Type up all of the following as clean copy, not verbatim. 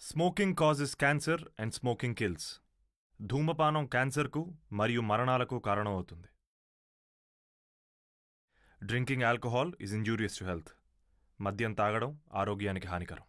Smoking causes cancer and smoking kills. ధూమపానం క్యాన్సర్కు మరియు మరణాలకు కారణమవుతుంది. Drinking alcohol is injurious to health. మద్యం తాగడం ఆరోగ్యానికి హానికరం.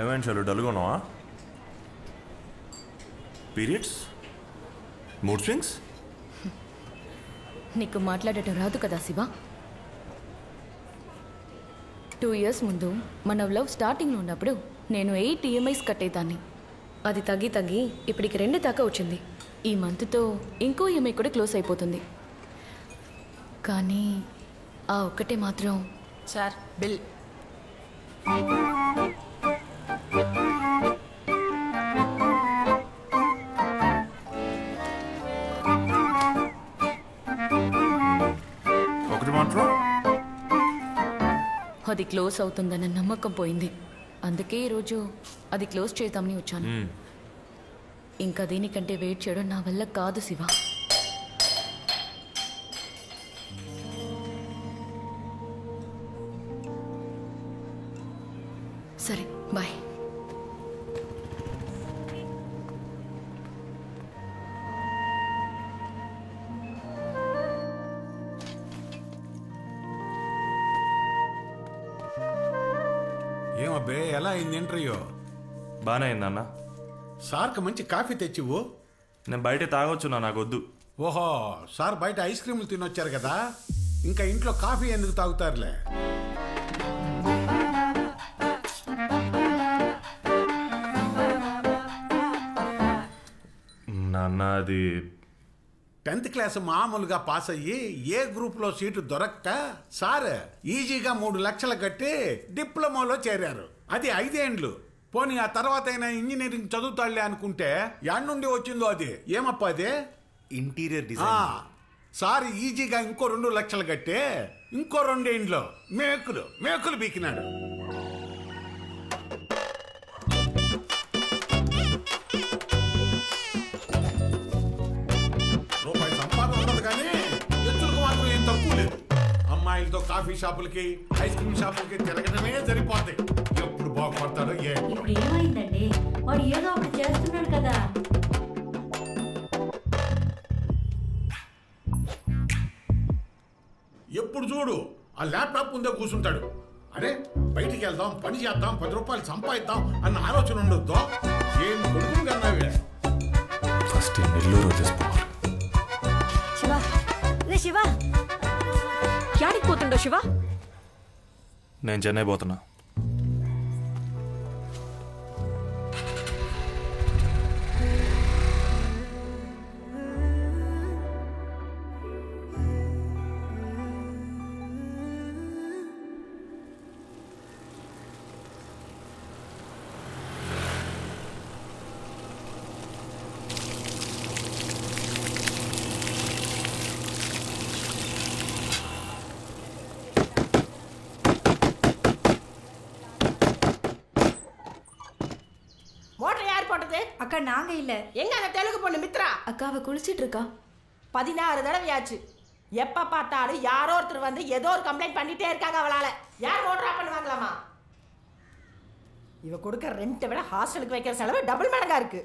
ఏమైనా చాలు డల్గా ఉన్నావా? Periods, mood swings. నీకు మాట్లాడటం రాదు కదా శివ. 2 years ముందు మన లవ్ స్టార్టింగ్లో ఉన్నప్పుడు నేను 8 EMIs కట్టేదాన్ని. అది తగ్గి తగ్గి ఇప్పటికి 2 దాకా వచ్చింది. ఈ మంత్తో ఇంకో EMI కూడా క్లోజ్ అయిపోతుంది. కానీ ఆ ఒక్కటే మాత్రం. Sir bill. ఒకటి మాత్రం అది క్లోజ్ అవుతుందన్న నమ్మకం పోయింది. అందుకే ఈరోజు అది క్లోజ్ చేద్దామని వచ్చాను. ఇంకా దీనికంటే వెయిట్ చేయడం నా వల్ల కాదు శివ. సరే బాయ్. ఏమబ్బే ఎలా అయింది ఇంటర్వ్యూ? బాగానే అయిందన్న. సార్కి మంచి కాఫీ తెచ్చివు. నేను బయట తాగొచ్చు, నాకు వద్దు. ఓహో, సార్ బయట ఐస్ క్రీములు తినొచ్చారు కదా, ఇంకా ఇంట్లో కాఫీ ఎందుకు తాగుతారులే. నాన్న అది 10th క్లాస్ మామూలుగా పాస్ అయ్యి ఏ గ్రూప్లో సీటు దొరక్క సార్ ఈజీగా 3 లక్షలు కట్టి డిప్లొమాలో చేరారు. అది 5 ఏండ్లు. పోనీ ఆ తర్వాత అయినా ఇంజనీరింగ్ చదువుతాడులే అనుకుంటే యాడ్ నుండి వచ్చిందో అది ఏమప్పా అది? ఇంటీరియర్ ఆ, డిజైన్. సార్ ఈజీగా ఇంకో 2 లక్షలు కట్టే ఇంకో 2 ఏండ్లో మేకులు బీకినాడు. రూపాయి సంపాదన ఉండదు కానీ ఎత్తులకు మాత్రం ఏం తక్కువ లేదు. అమ్మాయిలతో కాఫీ షాపులకి ఐస్ క్రీమ్ షాపులకి తిరగడమే సరిపోతాయి. ఎప్పుడు బాగుపడతాడో ఇప్పుడు ఏమైందండి? వాడు ఏదో ఒకటి చేస్తున్నాడు కదా. ఎప్పుడు చూడు ఆ ల్యాప్టాప్ ముందే కూర్చుంటాడు. అరే బయటికి వెళ్దాం, పని చేద్దాం, 10 రూపాయలు సంపాదిద్దాం అన్న ఆలోచన ఉండొద్దు. ఏం కొడుకులు కన్నావే. ఫస్ట్ నెల్లూరు వచ్చేసుకోవాలి. శివ, రే శివ, యాడికి పోతుండో శివ? నేను చెన్నై పోతున్నా. மோட்டர் யார் போட்டது? அக்கா நாங்க இல்ல. எங்க அந்த தெலுங்கு பொண்ணு மித்ரா? அக்கா அவ குளிச்சிட்டு இருக்கா. 16 தடவையாச்சு. எப்ப பார்த்தாலும் யாரோ ஒருத்தர் வந்து ஏதோ ஒரு கம்ப்ளைண்ட் பண்ணிட்டே இருக்காங்க அவளால. யார் மோட்டர் ஆஃப் பண்ணுவாங்களாமா? இவ கொடுக்க ரெண்ட்டை விட ஹாஸ்டலுக்கு வைக்கிற செலவு டபுள் மடங்கா இருக்கு.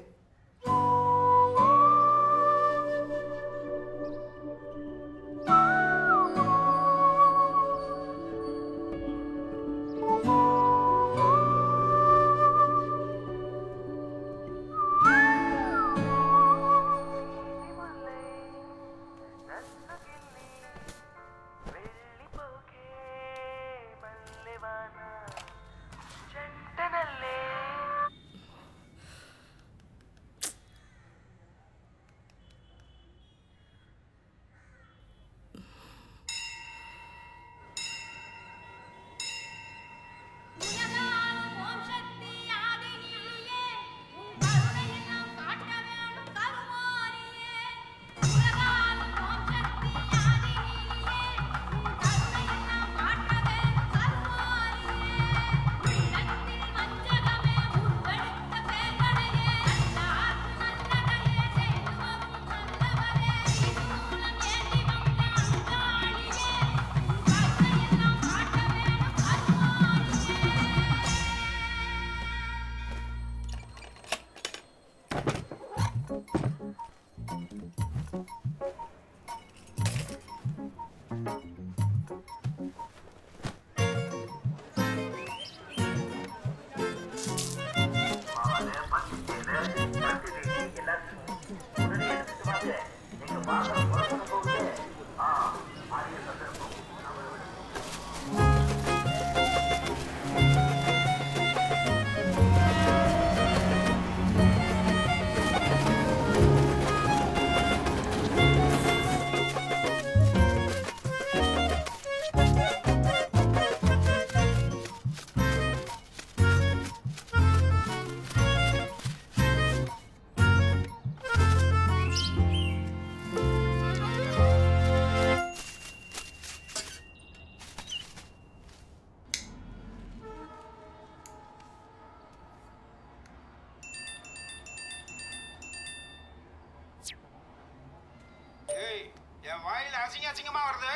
என் வாயில அசிங்கமா வருது.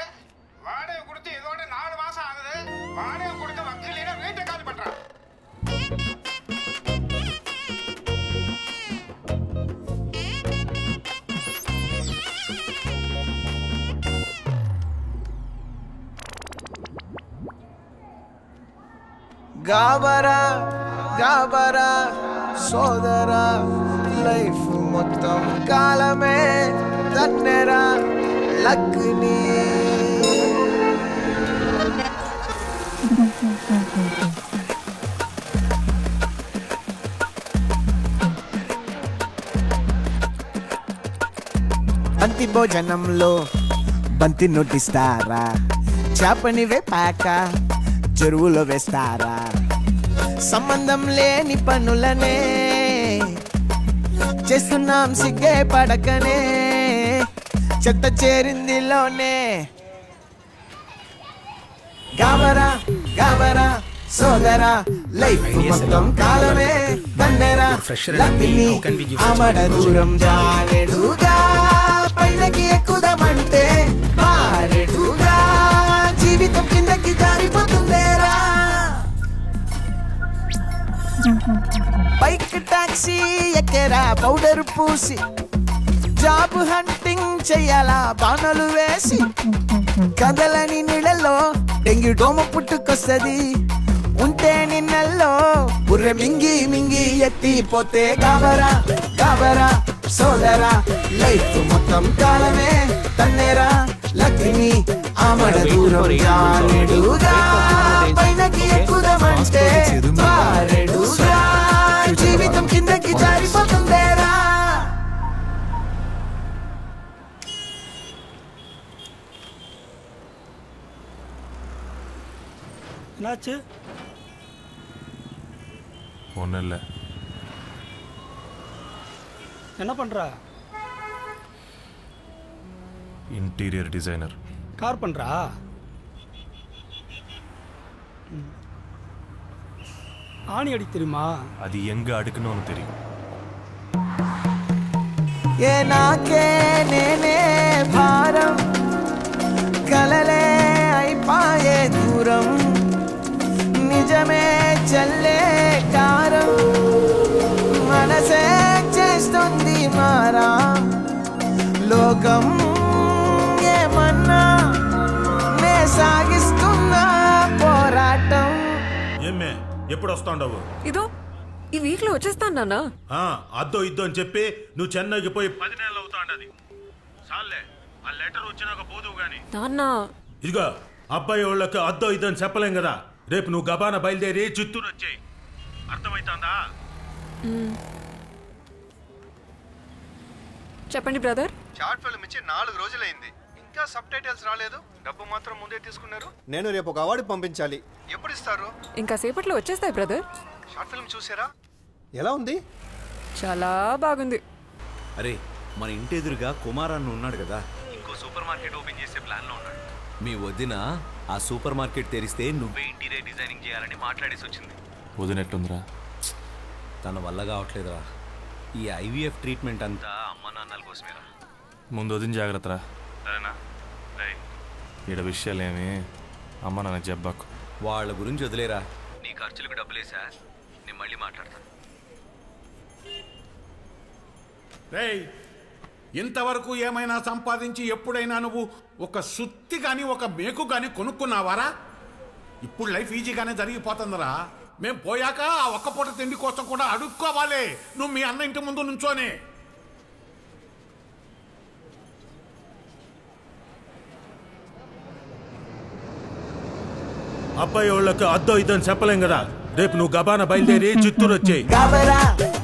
வாடகை கொடுத்து இதோட 4 மாசம் ஆகுது. வாடகை கொடுக்க வக்கீல வீட்டை காலி பண்றான். గాబరా గాబరా సోదరా లైఫ్ మొత్తం కాలమే తన్నెరా లక్ని బంతి భోజనంలో బంతి నొట్టిస్తారా, చేపని వేపాక చెరువులో వేస్తారా, సంబంధం లేని పనులనే చేస్తున్నాం సిగ్గే పడకనే చెత్త చేరిందిలోనే గాబరా గాబరా సోదరా లైఫ్ మొత్తం కాలమే దండరా లక్ష్మి ఆమడ దూరం జారెడుగా పైనకి ఎక్కుదామంటే మారెడుగా జీవితం కిందకి జారిపోతుందేరా బైక్ టాక్సీ ఎక్కేరా పౌడర్ పూసి జాబ్ హంటింగ్ చెయ్యాలా బాణలు వేసి కదలని నీళ్ళలో డెంగ్యూ డోమ పుట్టుకొస్తది ఉంటే నిన్నల్లో బుర్రె మింగి మింగి ఎత్తిపోతే గాబరా గాబరా సోదరా లైఫ్ మొత్తం కాలమే తన్నేరా లక్ష్మి ఆమడ దూరం జారెడుగా పైనకి ఎక్కుదామంటే మారెడుగా జీవితం కిందకి జారిపోతుందేరా என்னாச்சு? ஒன்றும் இல்லை. என்ன பண்ற? Interior designer. கார்பெண்டரா? ஆணி அடி தெரியுமா? అది எங்க அடுக்கணும்னு தெரியும். ఏ నాకే నేనే భారం కలలే అయిపాయే దూరం నిజమే చల్లే కారం మనసే చేస్తుంది మారా లోకం ఏమన్నా నే సాగిస్తున్నా పోరాటం. ఏమే ఎప్పుడు వస్తాండవు? ఇదో ఈ వీక్ లో వచ్చేస్తాను నాన్న. అద్దో ఇద్దో అని చెప్పి నువ్వు చెన్నైకి పోయి 10 నెలలు అవుతాండది. సాల్లే ఆ లెటర్ వచ్చినాక పోదువు గాని. నాన్న ఇదిగో అబ్బాయి వాళ్ళకి అద్దో ఇద్దో అని చెప్పలేం కదా. రేపు నువ్వు గబాన బయలుదేరి చిత్తూరు వచ్చేయి. అర్థమైతుందా? చెప్పండి బ్రదర్. షార్ట్ ఫిల్మ్ ఇచ్చి 4 రోజులైంది, ఇంకా సబ్ టైటిల్స్ రాలేదు. డబ్బు మాత్రం ముందే తీసుకున్నారు. నేను రేపు ఒక అవార్డు పంపించాలి. ఎప్పుడు ఇస్తారు? ఇంకా సేపట్లో వచ్చేస్తాయి బ్రదర్. షార్ట్ ఫిల్మ్ చూసారా? ఎలా ఉంది? చాలా బాగుంది. అరే మన ఇంటి ఎదురుగా కుమారాన్ని ఉన్నాడు కదా, ఇంకో సూపర్ మార్కెట్ ఓపెన్ చేసే ప్లాన్ లో ఉన్నాడు. మీ వదిన ఆ సూపర్ మార్కెట్ తెరిస్తే నువ్వే ఇంటీరియర్ డిజైనింగ్ చేయాలని మాట్లాడేసి వచ్చింది. వదినెట్లుందిరా? తన వల్ల కావట్లేదురా. ఈ ఐవీఎఫ్ ట్రీట్మెంట్ అంతా అమ్మ నాన్నల కోసమేరా. ముందు వదిన జాగ్రత్తరా, సరేనా? ఈడ విషయాలేమి అమ్మ నాన్న జబ్బాకు. వాళ్ళ గురించి వదిలేరా, నీ ఖర్చులకు డబ్బులేసా, నేను మళ్ళీ మాట్లాడతాను. రేయ్, ఇంతవరకు ఏమైనా సంపాదించి ఎప్పుడైనా నువ్వు ఒక సుత్తి కానీ ఒక మేకు కానీ కొనుక్కున్నావారా? ఇప్పుడు లైఫ్ ఈజీగానే జరిగిపోతుందిరా. మేం పోయాక ఆ ఒక్క పూట తిండి కోసం కూడా అడుక్కోవాలి నువ్వు మీ అన్న ఇంటి ముందు నుంచోనే. అబ్బాయి వాళ్ళకి అద్దో ఇద్దో అని చెప్పలేం కదా. రేపు నువ్వు గబాన బయలుదేరి చిత్తూరు వచ్చేయి. గాబరా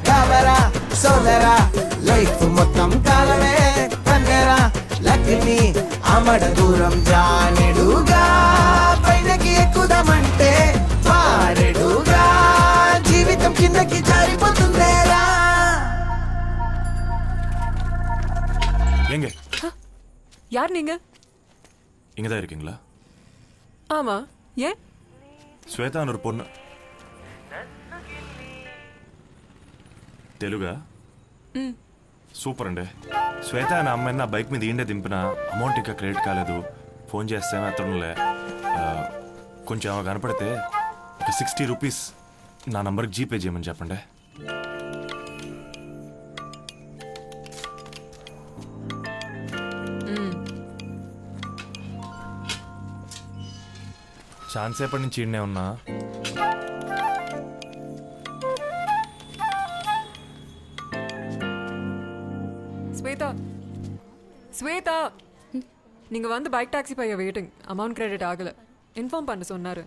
గాబరా సోదరా లైఫ్ మొత్తం కాలమే తంగరా లక్ష్మి ఆమడ దూరం జానెడుగా పైనకి ఎక్కుదామంటే మారెడుగా జీవితం కిందకి జారిపోతుందేరా. எங்க யார் நீங்க? இங்கே தான் இருக்கீங்களா? ஆமா, ஏன்? ஸ்வேதான்னு ஒரு பொண்ணு. తెలుగా? సూపర్ అండి. శ్వేత అనే అమ్మాయిని నా బైక్ మీద ఈండే దింపిన అమౌంట్ ఇంకా క్రెడిట్ కాలేదు. ఫోన్ చేస్తేమో ఎత్తడంలే. కొంచెం ఆమె కనపడితే ఒక 60 రూపీస్ నా నంబర్కి జీపే చేయమని చెప్పండి. ఛాన్స్ ఎప్పటి నుంచి ఈడనే ఉన్నా. ஸ்வேதா, ஸ்வேதா, நீங்க வந்து பைக் டாக்ஸி பைய வெயிட்டிங். அமௌண்ட் கிரெடிட் ஆகல, இன்ஃபார்ம் பண்ண சொன்னாரு.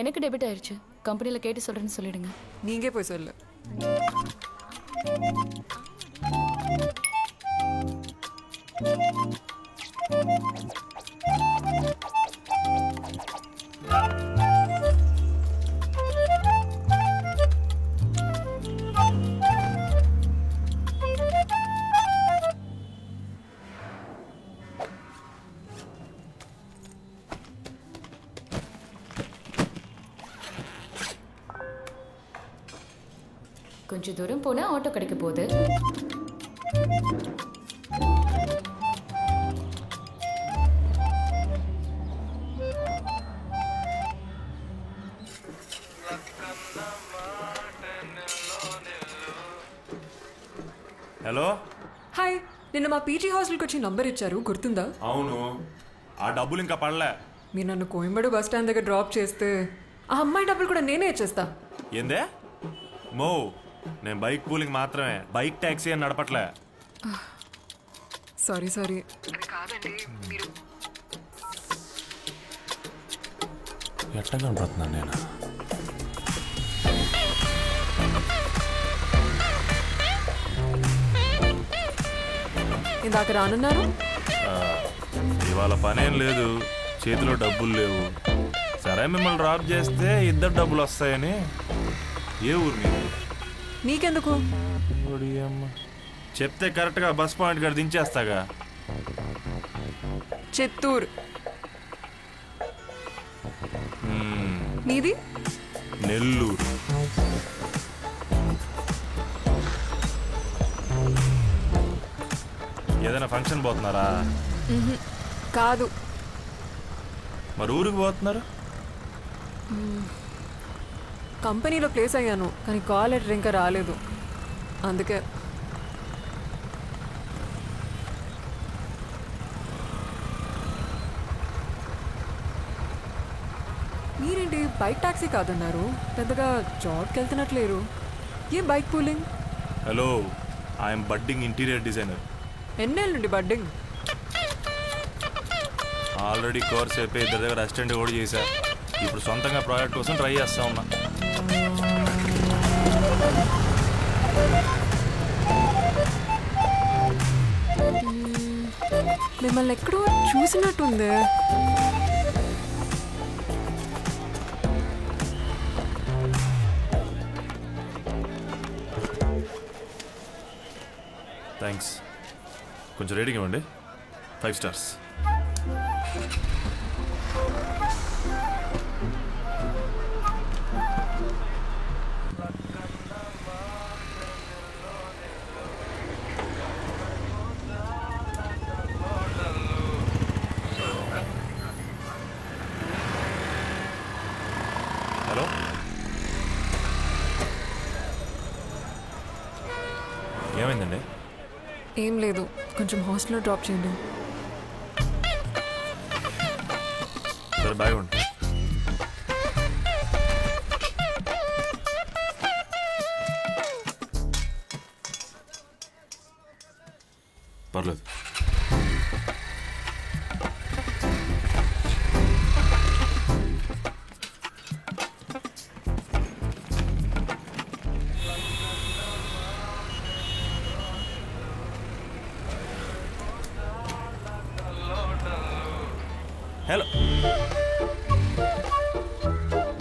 எனக்கு டெபிட் ஆயிடுச்சு. கம்பெனியில் கேட்டு சொல்கிறேன்னு சொல்லிடுங்க. நீங்க போய் சொல்லு. கொஞ்சம் தூரம் போனால் ஆட்டோ கிடைக்க போகுது. హలో, హాయ్, నిన్న మా పీజీ హాస్టల్కి వచ్చి నంబర్ ఇచ్చారు, గుర్తుందా? అవును. ఆ డబ్బులు ఇంకా పడలే. మీరు నన్ను కోయంబడు బస్ స్టాండ్ దగ్గర డ్రాప్ చేస్తే ఆ అమ్మాయి డబ్బులు కూడా నేనే ఇచ్చేస్తా. ఏందే మో, నేను బైక్ పూలింగ్ మాత్రమే, బైక్ ట్యాక్సీ అని నడపట్లే. సారీ సారీ, అది కాదండి. మీరు ఎట్లా కనపడుతున్నాను నేను? ఇందాక రానున్నారు. ఇవాళ పనేం లేదు, చేతిలో డబ్బులు లేవు. సరే, మిమ్మల్ని డ్రాప్ చేస్తే ఇద్దరు డబ్బులు వస్తాయని. ఏ ఊరు మీరు? నీకెందుకు? చెప్తే కరెక్ట్గా బస్ పాయింట్ కాడ దించేస్తాగా. చిత్తూరు. నీది? నెల్లూరు. ఏదైనా ఫంక్షన్ పోతున్నారా? కాదు. మరి ఊరికి పోతున్నారు? కంపెనీలో ప్లేస్ అయ్యాను, కానీ కాల్ లెటర్ ఇంకా రాలేదు, అందుకే. మీరేంటి బైక్ టాక్సీ కాదన్నారు? పెద్దగా జాబ్కి వెళ్తున్నట్లేరు. ఏ bike pooling? Hello, I'm budding interior designer. ఎన్నేళ్ళ నుండి బడ్డింగ్? ఆల్రెడీ కోర్స్ అయిపోయి ఇద్దరి దగ్గర అసిస్టెంట్ కూడా చేశా. ఇప్పుడు సొంతంగా ప్రాజెక్ట్ కోసం ట్రై చేస్తా ఉన్నా. మిమ్మల్ని ఎక్కడో చూసినట్టుంది. థ్యాంక్స్. కొంచెం రేటింగ్ ఇవ్వండి. 5 స్టార్స్. హలో, ఏమైందండి? ఏం లేదు, కొంచెం హాస్టల్లో డ్రాప్ చేయండి. సరే, బాగా ఉండి. పర్లేదు. హలో,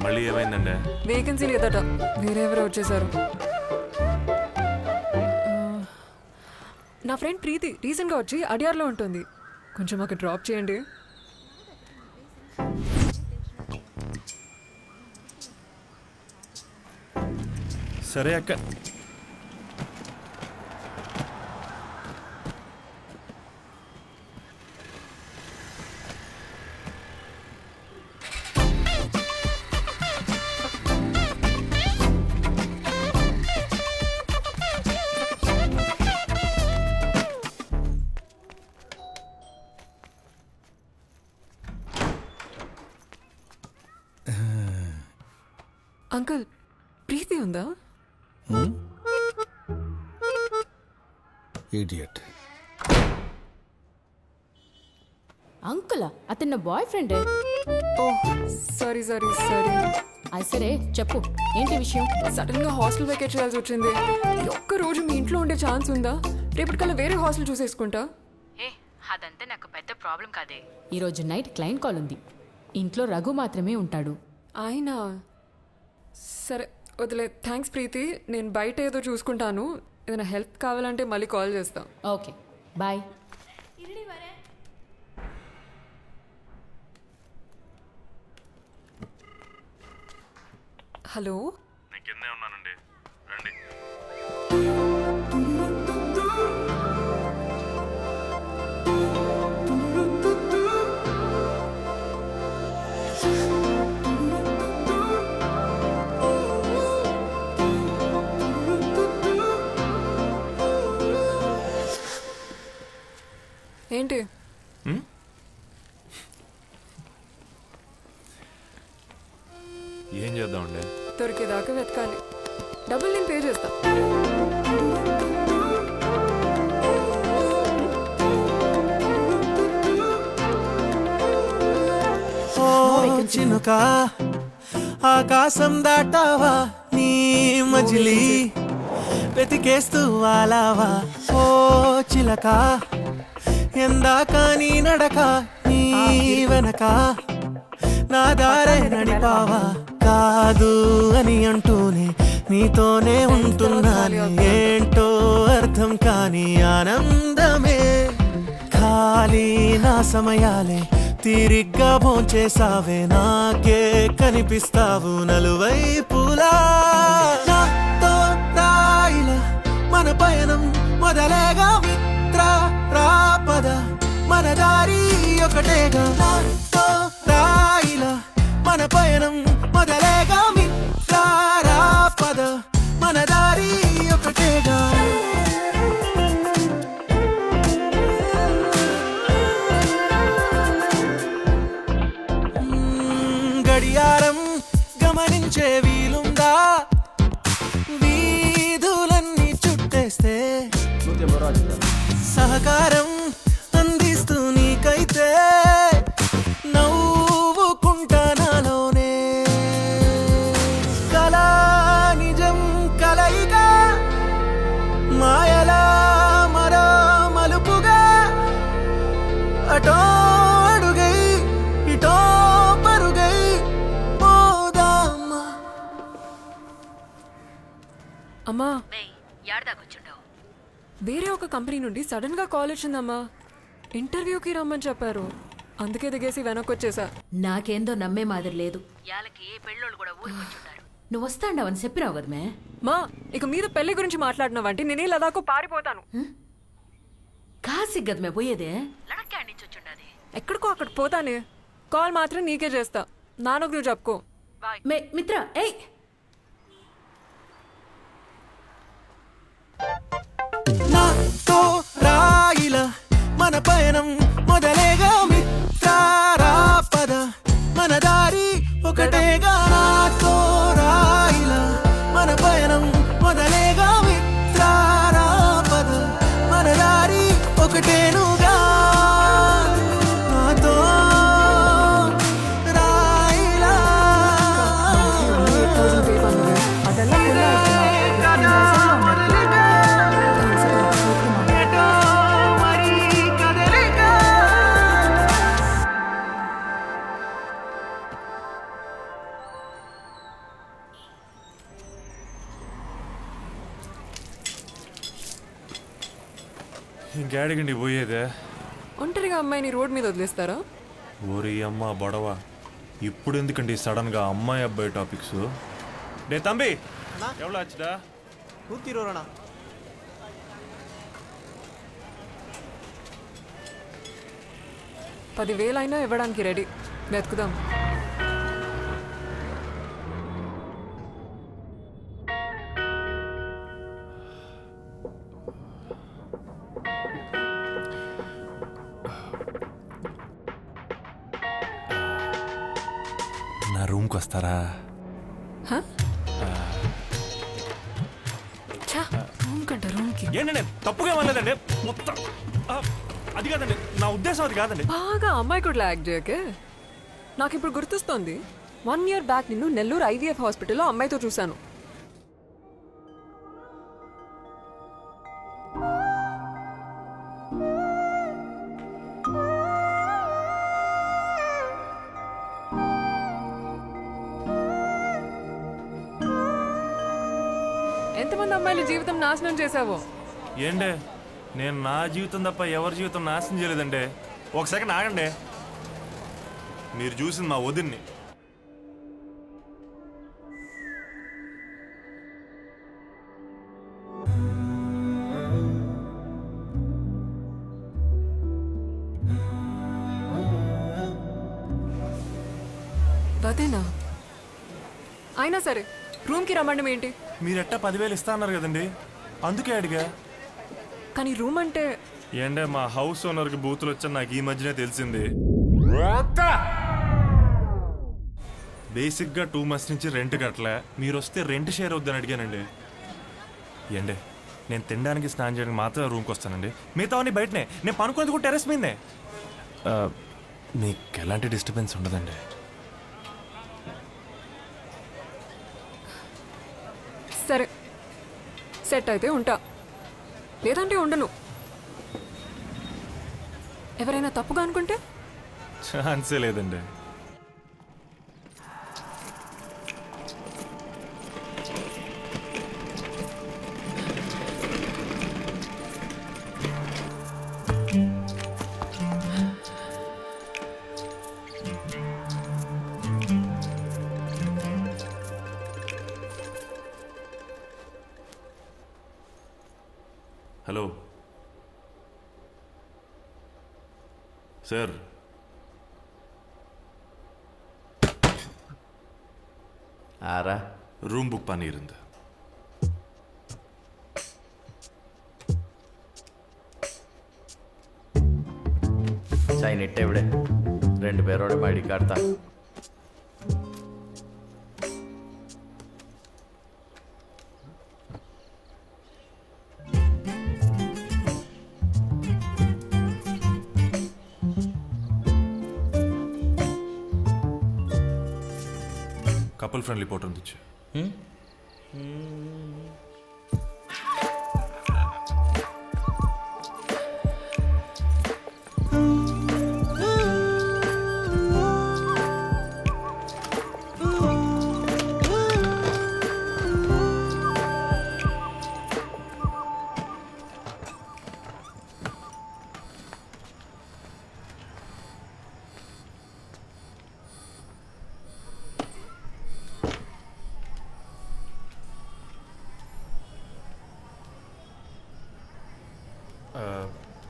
మళ్ళీ ఏమైందండి? వేకెన్సీ లేదట, వేరే ఎవరో వచ్చేసారు. నా ఫ్రెండ్ ప్రీతి రీసెంట్గా వచ్చి అడియార్లో ఉంటుంది, కొంచెం మాకు డ్రాప్ చేయండి. సరే అక్క. అంకుల్, ప్రీతి ఉందా? ఇడియట్. అంకులా? అతను నా బాయ్ ఫ్రెండ్. ఓ సారీ సారీ సారీ. అది సరే, చెప్పు ఏంటి విషయం? సడన్గా హాస్టల్ వెకేట్ చేయాల్సి వచ్చింది. ఈ ఒక్క రోజు మీ ఇంట్లో ఉండే ఛాన్స్ ఉందా? రేపటికల్లా వేరే హాస్టల్ చూసేసుకుంటా. అదంతా నాకు పెద్ద ప్రాబ్లం కాదే. ఈరోజు నైట్ క్లయింట్ కాల్ ఉంది, ఇంట్లో రఘు మాత్రమే ఉంటాడు. అయినా సరే వదిలే. థ్యాంక్స్ ప్రీతి, నేను బయట ఏదో చూసుకుంటాను. ఏదైనా హెల్ప్ కావాలంటే మళ్ళీ కాల్ చేస్తాం. Okay, bye. హలో, నేను కిందే ఉన్నానండి, రండి. ఏంటి? ఏం చేద్దామండి? దొరికేదాకా వెతకాలి. డబ్బులు నేను పే చేస్తా. చినుక ఆకాశం దాటావా నీ మజిలీ వెతికేస్తూ వాలావా ఓ చిలక ఎందాక నీ నడక నీ వెనక నా దారే నడిపావా కాదు అని అంటూనే నీతోనే ఉంటున్నాను ఏంటో అర్థం కాని ఆనందమే ఖాళీ నా సమయాలే తీరిగ్గా భోంచేసావే నాకే కనిపిస్తావు నలువైపులా నాతో రాయిలా మన పయనం మొదలేగా మిత్ర రాపద మన దారి ఒకటేగా నాతో రాయిలా మన పయనం మొదలేగా మిత్ర రాపద మన దారి ఒకటేగా గడియారం గమనించే వీలుందా వీధులన్నీ చుట్టేస్తే సహకారం అందిస్తూ నీకైతే నవ్వుకుంటా నాలోనే కళా నిజం కలయిగా మాయలా మరో మలుపుగా అటో అడుగై ఇటో పరుగై పోదామా. అమ్మా వేరే ఒక కంపెనీ నుండి సడన్ గా కాల్ వచ్చిందమ్మా. ఇంటర్వ్యూకి రమ్మని చెప్పారు. అందుకే దిగేసి వెనక్కి వచ్చేసా. నాకేందో నమ్మే మాదిరి లేదు. నువ్వు వస్తాండవని చెప్పినావు కదా మే. మా ఇక మీద పెళ్లి గురించి మాట్లాడినావంటే నేనే లదాకు పారిపోతాను. కాసి గద మే పోయేదే. ఎక్కడికో అక్కడ పోతానే. కాల్ మాత్రం నీకే చేస్తా. నాన్నకు నువ్వు చెప్పుకో. మిత్ర ఏయ్ నాతో రాయిలా మన పయనం మొదలేగా మిత్రారాపద మన దారి ఒకటేగా నాతో రాయిలా మన పయనం మొదలేగా మిత్రారాపద మన దారి ఒకటేనుగా నాతో రాయిలా ఇంకేడికండి పోయేదే? ఒంటరిగా అమ్మాయిని రోడ్ మీద వదిలేస్తారా? ఓరి అమ్మ బడవ, ఇప్పుడు ఎందుకండి సడన్ గా అమ్మాయి అబ్బాయి టాపిక్స్? డే తంబి ఎవరు వచ్చా 120 10,000 ఇవ్వడానికి రెడీ. వెతుకుదాం. నా రూమ్కి వస్తారా? రూమ్ కంట రూమ్కి ఏంటండి తప్పుగా వెళ్ళలేదండి మొత్తం. అది కాదండి నా ఉద్దేశం, అది కాదండి. బాగా అమ్మాయి కూడా యాక్ట్ చేయకే. నాకు ఇప్పుడు గుర్తొస్తోంది, 1 year బ్యాక్ నిన్ను నెల్లూరు IVF హాస్పిటల్లో అమ్మాయితో చూశాను. ఎంతమంది అమ్మాయిల జీవితం నాశనం చేశావో. ఏండే, నేను నా జీవితం తప్ప ఎవరి జీవితం నాశనం చేయలేదండి. ఒక సెకండ్ ఆగండి. మీరు చూసింది మా వదిన్ని. గదేనా? అయినా సరే రూమ్కి రమ్మండం ఏంటి? మీరెట్టా 10,000 ఇస్తా అన్నారు కదండి, అందుకే అడిగా. కానీ రూమ్ అంటే ఏంటే మా హౌస్ ఓనర్కి బూతులు వచ్చని నాకు ఈ మధ్యనే తెలిసింది. బేసిక్గా 2 months నుంచి రెంట్ కట్టలే, మీరు వస్తే రెంట్ షేర్ వద్దని అడిగానండి. ఏండే నేను తినడానికి స్నానం చేయడానికి మాత్రం రూమ్కి వస్తానండి, మిగతావన్నీ బయటనే. నేను పనుకునేది కూడా టెర్రస్ మీదే. మీకు ఎలాంటి డిస్టర్బెన్స్ ఉండదండి. సరే సెట్ అయితే ఉంటా, లేదంటే ఉండను. ఎవరైనా తప్పుగా అనుకుంటే? ఛాన్సే లేదండి. హలో సార్, ആരാ? റൂം ബുക്ക് பண்ணியிருந்த. സൈൻ ഇട്ട ഇവിടെ 2 പേരോടെ ഐഡി കാർഡ് താ. కపుల్ ఫ్రెండ్లీ ఫోటో ఉందిచ్చు.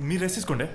మీరు వేసేసుకోండి.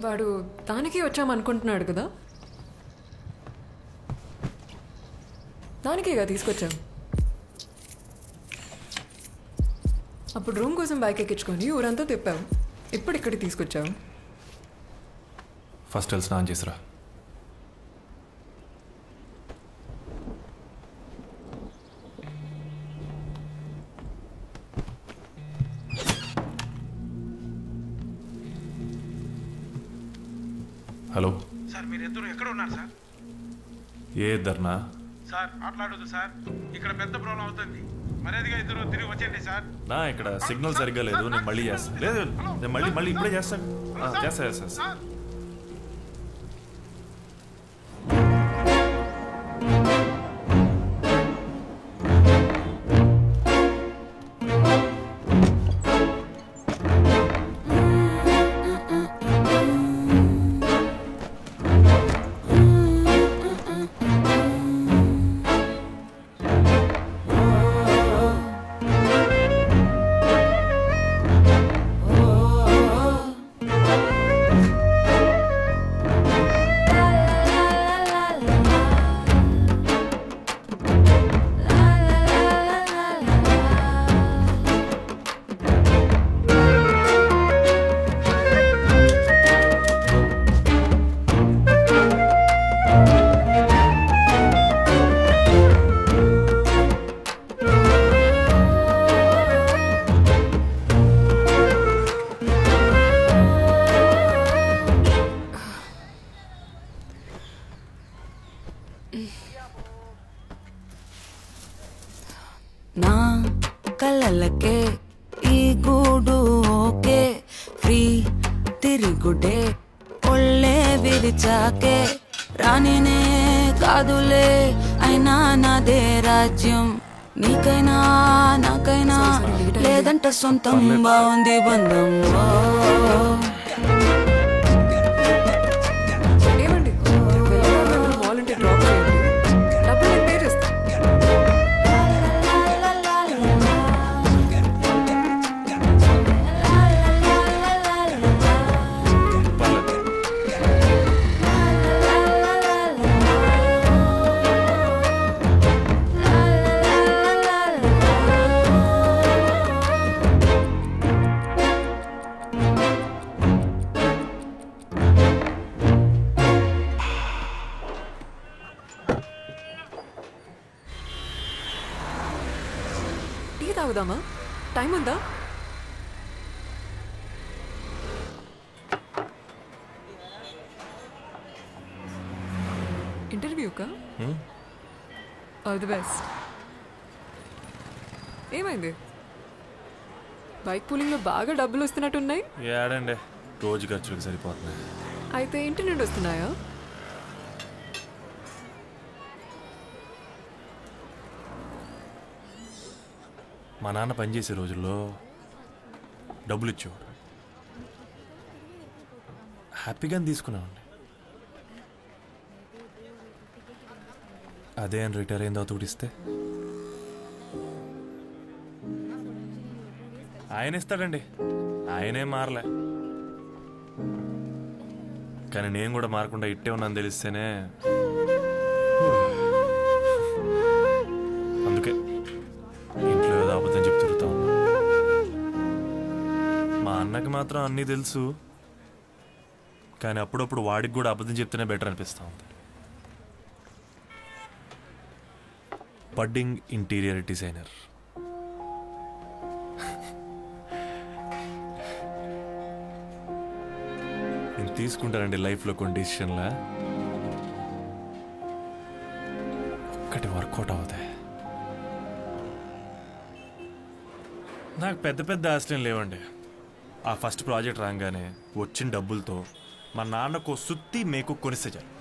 వాడు దానికి వచ్చామనుకుంటున్నాడు కదా, దానికేగా తీసుకొచ్చాం. అప్పుడు రూమ్ కోసం బైక్ ఎక్కించుకొని ఊరంతా తిప్పావు, ఇప్పుడు ఇక్కడికి తీసుకొచ్చావు. ఫస్ట్ వెళ్ళి స్నానం చేసిరా. హలో సార్, మీరు ఇద్దరు ఎక్కడ ఉన్నారు సార్? ఏ ఇద్దరునా? సార్ మాట్లాడొద్దు సార్, ఇక్కడ పెద్ద ప్రాబ్లం అవుతుంది. మర్యాదగా ఇద్దరు తిరిగి వచ్చేయండి సార్. నా ఇక్కడ సిగ్నల్ సరిగ్గా లేదు, నేను మళ్ళీ చేస్తాను. లేదు నేను మళ్ళీ ఇప్పుడే చేస్తాను. చేస్తా సార్. నా కలలకే ఈ గూడు ఓకే ఫ్రీ తిరుగుడే ఒళ్ళే విరిచాకే రానినే కాదులే అయినా నాదే రాజ్యం నీకైనా నాకైనా లేదంట సొంతం బాగుంది బంధం ఏమండి వాలంటీర్ డ్రాప్ చేయండి, డబ్బులు నేను పే చేస్తాను. టీ తాగుదామా? టైం ఉందా? ఇంటర్వ్యూకా? All the best. ఏమైంది? బైక్ పూలింగ్లో బాగా డబ్బులు వస్తున్నట్టున్నాయి. ఏడండి రోజు ఖర్చులకు సరిపోతున్నాయి. అయితే ఇంటి నుండి వస్తున్నాయా? మా నాన్న పనిచేసే రోజుల్లో డబ్బులు ఇచ్చేవాడు, హ్యాపీగా తీసుకున్నామండి. అదే అని రిటైర్ అయిందో తోడిస్తే ఆయన ఇస్తాడండి, ఆయనేం మారలే. కానీ నేను కూడా మారకుండా ఇట్టే ఉన్నాను తెలిస్తేనే, అందుకే ఇంట్లో ఏదో అబద్ధం చెప్తూ తిరుగుతా ఉన్నా. మా అన్నకి మాత్రం అన్నీ తెలుసు, కానీ అప్పుడప్పుడు వాడికి కూడా అబద్ధం చెప్తేనే బెటర్ అనిపిస్తూ ఉంది. Budding interior designer. నేను తీసుకుంటానండి లైఫ్లో కొన్ని డిసిషన్లా, ఒక్కటి వర్కౌట్ అవుతాయి. నాకు పెద్ద పెద్ద ఆశలు లేవండి. ఆ ఫస్ట్ ప్రాజెక్ట్ రాగానే వచ్చిన డబ్బులతో మా నాన్నకు సుత్తి మేకు కొనిస్తే చాలు.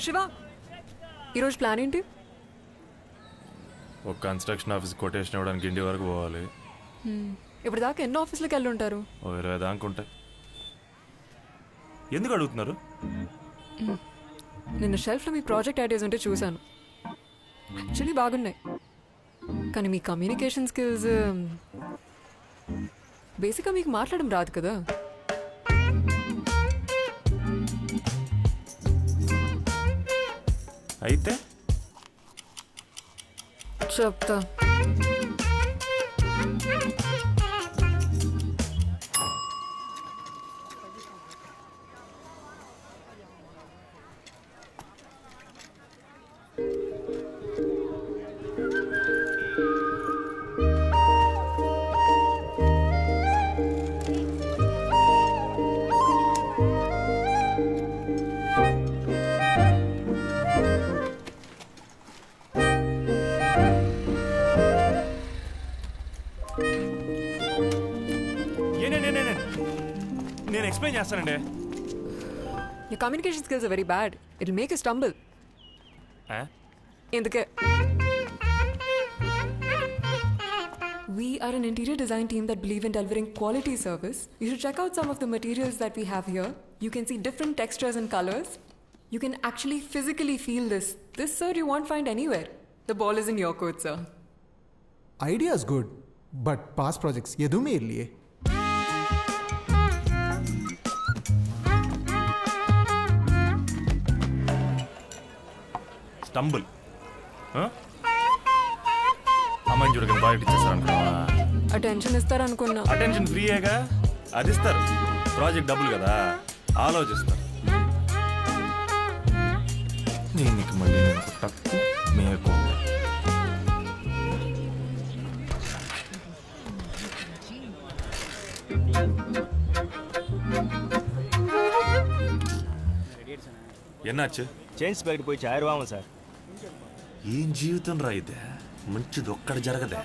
శివ, ఈరోజు ప్లాన్ ఏంటి? ఒక కన్స్ట్రక్షన్ ఆఫీస్ కొటేషన్ ఇవ్వడానికి ఇంటి వరకు పోవాలి. ఇప్పుడు దాకా ఎన్నో ఆఫీసులకు వెళ్ళి ఉంటారు? ఓ 20 దాకా ఉంటాయి. ఎందుకు అడుగుతున్నారు? నిన్న షెల్ఫ్లో మీ ప్రాజెక్ట్ ఐడియాస్ ఉంటే చూశాను, యాక్చువల్లీ బాగున్నాయి. కానీ మీ కమ్యూనికేషన్ స్కిల్స్, బేసిక్గా మీకు మాట్లాడడం రాదు కదా. అయితే చెప్తా. నేను ఎక్స్ప్లెయిన్ చేస్తానండి. Your communication skills are very bad. It'll make you stumble. ఎందుకే? We are an interior design team that believe in delivering quality service. You should check out some of the materials that we have here. You can see different textures and colors. You can actually physically feel this. This, sir, you won't find anywhere. The ball is in your court, sir. Idea is good, but past projects ये दो मेरे लिए. Stumble. అమ్మాయిని చూడగానే బాగా ఇచ్చేస్తారంటావా? Attention ఇస్తారనుకున్నా. Attention ఫ్రీయేగా, అది ఇస్తారు. Project డబ్బులు కదా, ఆలోచిస్తారు. నేను నీకు మళ్ళీ తప్పు మేకు. ఎన్నాச்சு? చైన్స్ ప్యాకెట్ పోయి 1000 రూపాయలు సార్. ఏం జీవితం రా ఇదే, మంచిది ఒక్కడ జరగదే.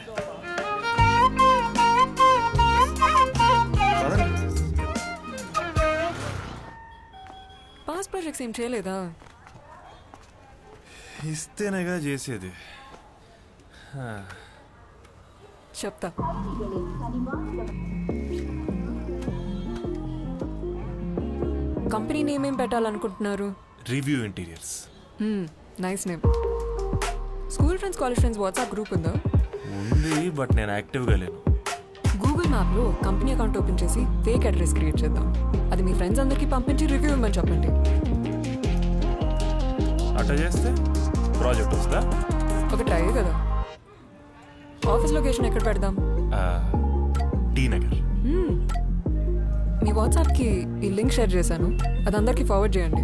పాస్ ప్రాజెక్ట్స్ ఏం చేయలేదా? ఇస్తేనేగా చేసేది. చెప్తా. కంపెనీ నేమ్ ఏం పెట్టాలనుకుంటున్నారు? Review interiors. Nice name. School friends, college friends WhatsApp group ఉందా? ఉంది, బట్ నేను యాక్టివ్గా లేను. గూగుల్ మ్యాప్లో కంపెనీ అకౌంట్ ఓపెన్ చేసి ఫేక్ అడ్రస్ క్రియేట్ చేద్దాం. అది మీ ఫ్రెండ్స్ అందరికీ పంపించి రివ్యూ ఇవ్వమని చెప్పండి. అట్లా చేస్తే ప్రాజెక్ట్ వస్తుందా? ఒక ట్రై కదా. ఆఫీస్ లొకేషన్ ఎక్కడ పెడదాం? టీ నగర్. మీ వాట్సాప్కి ఈ లింక్ షేర్ చేశాను, అది అందరికీ ఫార్వర్డ్ చేయండి.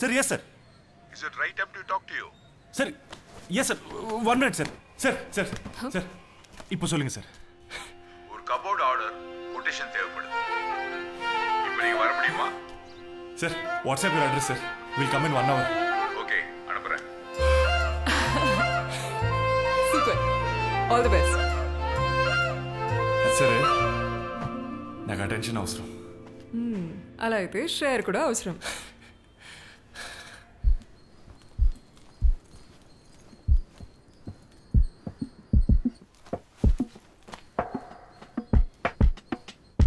Sir, yes, sir. Is it right time to talk to you? Sir, yes, sir. 1 minute, sir. Sir. இப்போ சொல்லுங்க சார். ஒரு கபோர்ட் ஆர்டர் கொட்டேஷன் தேவைப்படுது. இப்போ நீங்க வர முடியுமா? Sir, WhatsApp your address, sir. We'll come in 1 hour. Okay, அனுப்புறேன். Super. All the best. Sir, నాకు అటెన్షన్ అవసరం. అలా అయితే షేర్ కూడా అవసరం.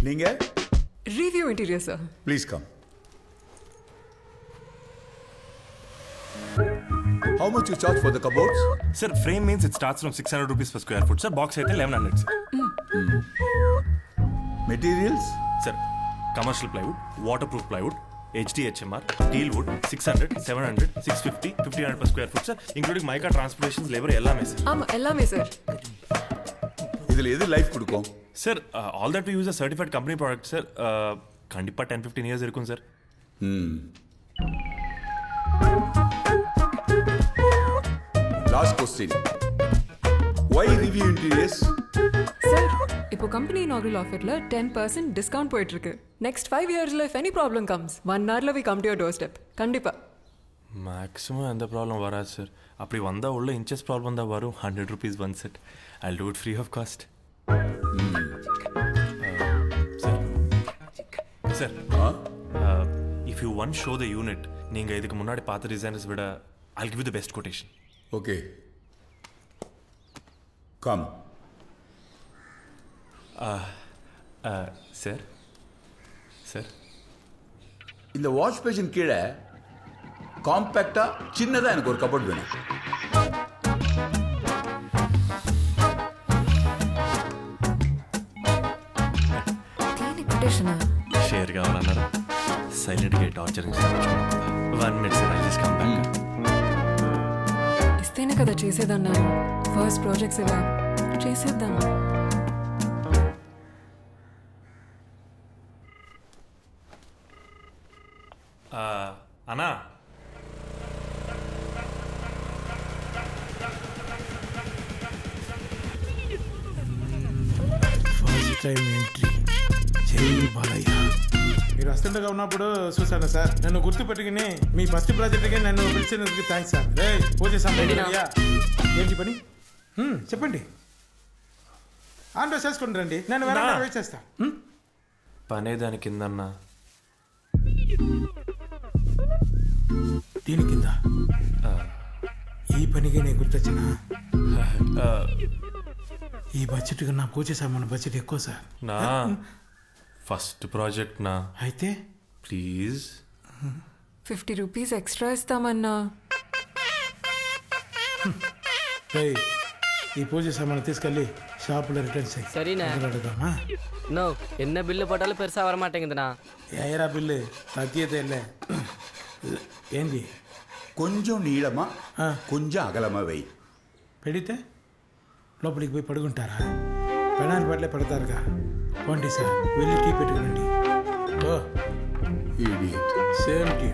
நீங்க review interior sir. Please come. How much you charge for the cupboards? Sir, frame means it starts from 600 rupees per square foot. Sir, box అయితే 1100, sir. Materials? Sir, commercial plywood, waterproof plywood, HDHMR, steel wood, 600, 700, 650, 1500 per square foot, sir. Including mica, transportation, labor, எல்லாமே, sir. ஆமா, எல்லாமே, sir. இதில் எது life கொடுக்கும்? Sir, all that we use a certified company product, sir. கண்டிப்பா 10-15 years இருக்கும், sir. Last question. Why review interiors? Sir, இப்போ company inaugural ஆஃபர்ல 10% டிஸ்கவுண்ட் போயிட்டு இருக்கு. Next 5 yearsல if any problem comes, 1 hourல we come to your doorstep. கண்டிப்பா. Maximum எந்த problem வராது, sir. அப்படி வந்தா உள்ள இன்ச்சஸ் ப்ராப்ளம் தான் வரும். 100 rupees one set. I'll do it free of cost. Sir. If you once show the unit, நீங்க இதுக்கு முன்னாடி பார்த்த designers விட I'll give you the best quotation. Okay. Come. Sir. இந்த வாஷ் பேஷன் கீழே காம்பேக்டா சின்னதா எனக்கு ஒரு கபோர்ட் வேணும். షేర్ కావాలన్నారు. సైలెంట్గా torturing 1 minute, sir. I'll just come back. ఇస్తేనే కదా చేసేదన్నారు. ఫస్ట్ ప్రాజెక్ట్స్ ఇలా చేసేద్దాం. అన్నా, ఫస్ట్ టైం ఎంట్రీ. జై బాలయ్య. మీరు వస్తుండగా ఉన్నప్పుడు చూసాను సార్. నన్ను గుర్తుపెట్టుకుని మీ ఫస్ట్ ప్రాజెక్ట్కి నన్ను పిలిచినందుకు థ్యాంక్స్ సార్. రే పూజ సమయ్యా, ఏంటి పని చెప్పండి. ఆంటో చేసుకుని రండి, నేను వెనక వెయిట్ చేస్తా. పనే దాని కిందన్నా. దీని కింద ఈ పనికి నేను గుర్తొచ్చినా ఈ బడ్జెట్ కన్నా పూజ సామాన్ బడ్జెట్ ఎక్కువ సార్. నా ఫస్ట్ ప్రాజెక్ట్ నా అయితే ప్లీజ్ 50 రూపీస్ ఎక్స్ట్రా ఇస్తామన్నా. ఈ పూజ సామాన్ తీసుకెళ్ళి షాపులో రిటర్న్ చేయి. சரிண்ணே. అడుగుదామా? நோ என்ன பில்லு போட்டாலும் பெருசா வர மாட்டேங்குதுண்ணா. ఏరా బిల్లు తగ్గితే ఏంది? కొంచెం నీளமா కొంచెం అగలమా వెయ్యి. పెడితే లోపలికి పోయి పడుకుంటారా? పెనాన్ని పట్లే పెడతారుగా. పోండి సార్, వెళ్ళి టీ పెట్టుకునండి. ఓ సేమ్ టీ.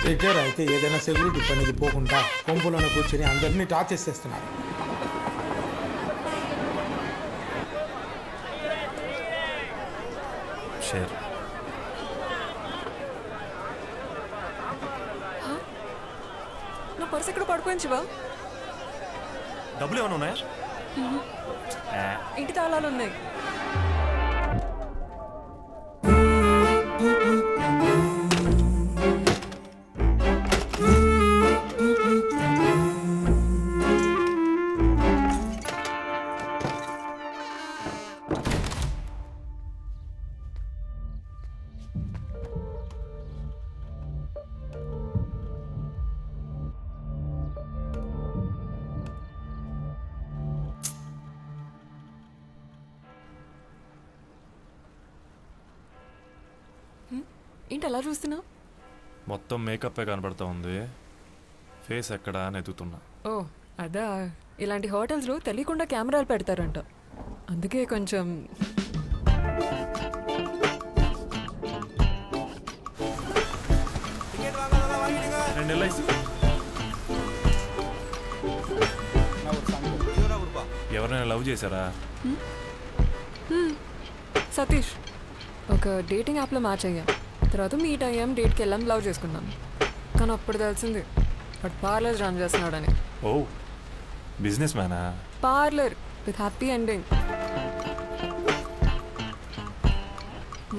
రిటైర్ అయితే ఏదైనా సెక్యూరిటీ పనికి పోకుండా కొంపులోనే కూర్చొని అందరినీ టార్చర్ చేస్తున్నారు. షేర్ నా పర్స్ ఎక్కడ పడిపోయింది శివ. డబ్బులు ఏమైనా ఉన్నాయా? ఇంటి తాళాలు ఉన్నాయి. ఏంటి అలా చూస్తున్నావు? మొత్తం మేకప్ కనబడతా ఉంది. ఫేస్ ఎక్కడా అని ఎదుగుతున్నా. ఓ అదా, ఇలాంటి హోటల్స్లో తెలియకుండా కెమెరాలు పెడతారంట, అందుకే కొంచెం. ఎవరైనా లవ్ చేశారా? సతీష్, ఒక డేటింగ్ యాప్లో మ్యాచ్ అయ్యాం. తర్వాత మీట్ అయ్యాం, డేట్కి వెళ్ళాం, లవ్ చేసుకున్నాం. కానీ అప్పుడు తెలిసింది బట్ పార్లర్ రన్ చేస్తున్నాడని. ఓ బిజినెస్ మ్యానా? Parlour with happy ending.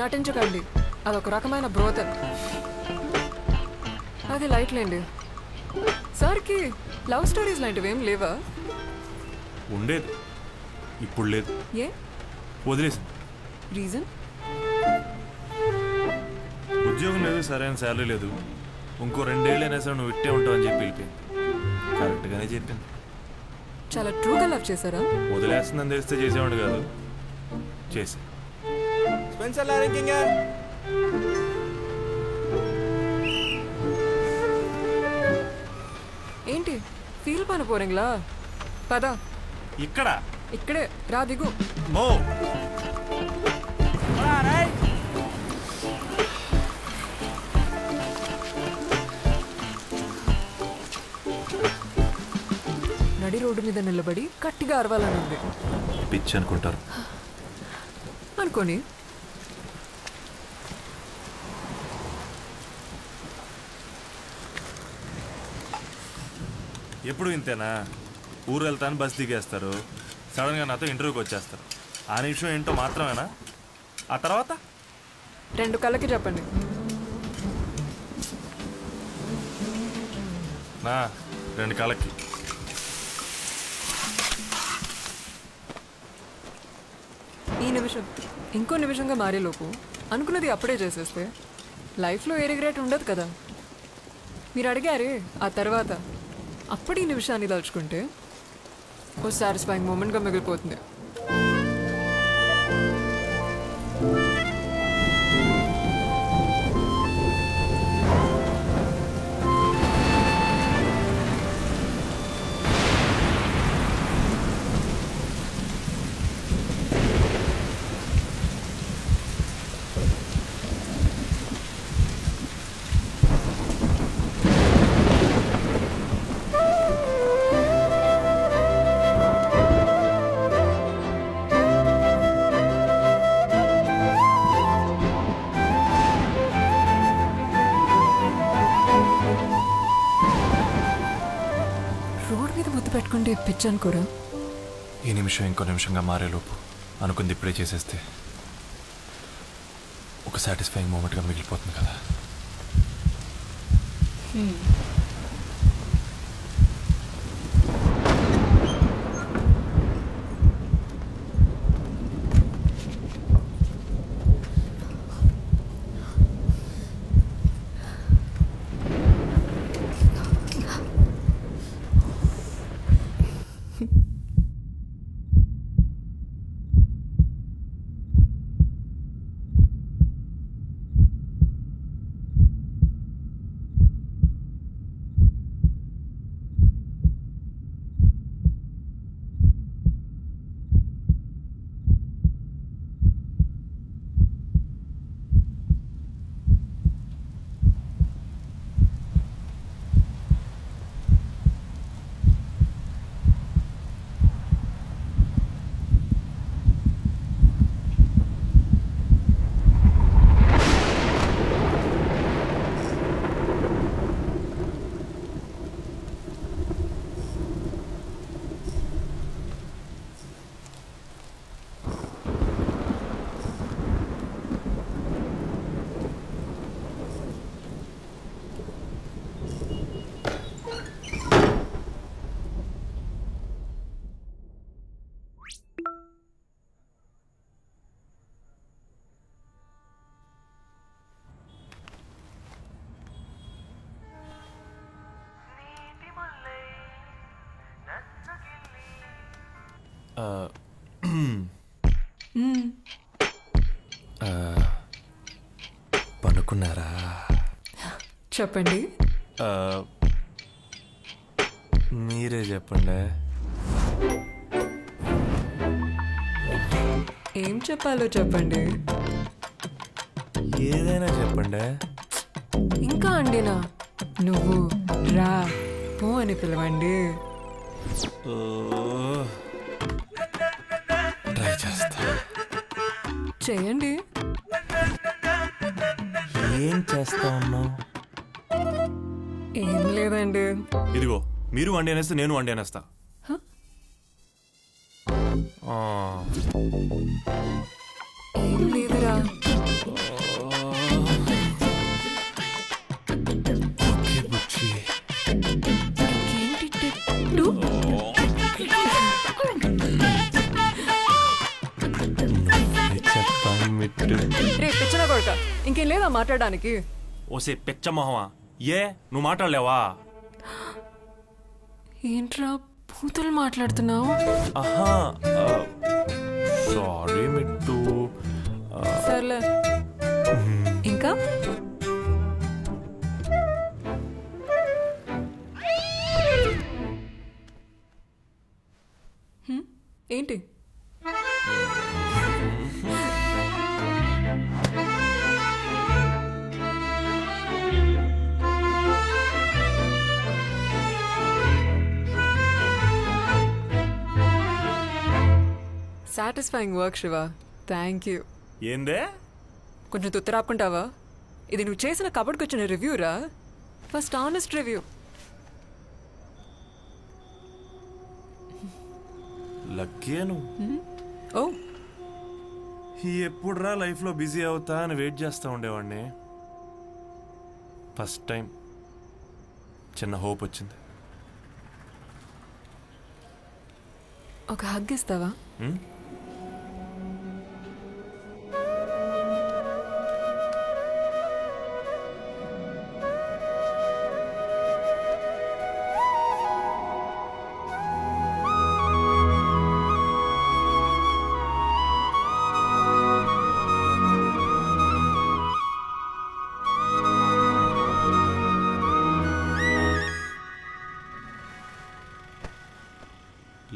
నటించకండి, అదొక రకమైన బ్రోతల్. అది లైట్ లేండి. సార్కి లవ్ స్టోరీస్ లాంటివి ఏం లేవా? ఉండేది, ఇప్పుడు లేదు. ఏ వదిలేసి. రీజన్? ఉద్యోగం లేదు, సరైన శాలరీ లేదు. ఇంకో 2 ఏళ్ళు అయినా సరే నువ్వు ఇట్టే ఉంటావు అని చెప్పి వెళ్ళిపోయింది. కరెక్ట్గానే చెప్పింది. చాలా ట్రూగా లవ్ చేశారా? వదిలేస్తుందని తెలిస్తే చేసేవాడు కాదు, చేసి. ஸ்பென்சர்ல இருக்கீங்க? ఏంటి ఫీల్ పని పోరింగ్లా? పదా. ఇక్కడ ఇక్కడే రా, దిగు. మో నడి రోడ్డు మీద నిలబడి గట్టిగా అరవాలని ఉంది. పిచ్చి అనుకుంటారు అనుకోని. ఎప్పుడు ఇంతేనా? ఊరు వెళ్తాను, బస్ దిగేస్తారు, సడన్గా నాతో ఇంటర్వ్యూకి వచ్చేస్తారు. ఆ నిమిషం ఏంటో మాత్రమేనా? ఆ తర్వాత 2 కళ్ళకి చెప్పండి. నా 2 కళ్ళకి. ఈ నిమిషం ఇంకో నిమిషంగా మారేలోపు అనుకున్నది అప్పుడే చేసేస్తే లైఫ్లో ఏ రిగ్రెట్ ఉండదు కదా. మీరు అడిగారే ఆ తర్వాత, అప్పుడు ఈ నిమిషాన్ని తలుచుకుంటే ఓ సాటిస్ఫైయింగ్ మూమెంట్గా మిగిలిపోతుంది. పిచ్చి అనుకోరా? ఈ నిమిషం ఇంకో నిమిషంగా మారేలోపు అనుకుంది ఇప్పుడే చేసేస్తే ఒక సాటిస్ఫైయింగ్ మూమెంట్గా మిగిలిపోతుంది కదా. పనుకున్నారా? చెప్పండి. మీరే చెప్పండి. ఏం చెప్పాలో చెప్పండి. ఏదైనా చెప్పండి. ఇంకా అండినా నువ్వు రా పో అని పిలవండి. ట్రై చేస్తా. చేయండి. ఏం చేస్తా ఉన్నావు? ఏం లేదండి. ఇదిగో మీరు వండి అనేస్తే నేను వండి అనేస్తా. ఏం లేదురా. ఓకే బుచ్చి. రే పిచ్చన కొడుక, ఇంకేం లేదా మాట్లాడడానికి? ఓసే పెచ్చ మొహమా, ఏ నువ్వు మాట్లాడలేవా? ఏంట్రా పూతలు మాట్లాడుతున్నావు? ఆహా సారీ మిట్టు. సర్లే. ఇంకా ఏంటి? Satisfying work Shiva, thank you. ఏందే కొంచెం తుత్తరాపుకుంటావా? ఇది నువ్వు చేసిన కబడ్కి వచ్చిన రివ్యూరా, ఫస్ట్ ఆనెస్ట్ రివ్యూ. లక్కీను. ఓ ఎప్పుడురా లైఫ్లో బిజీ అవుతా అని వెయిట్ చేస్తూ ఉండేవాడిని. ఫస్ట్ టైం చిన్న హోప్ వచ్చింది. ఒక హగ్ ఇస్తావా?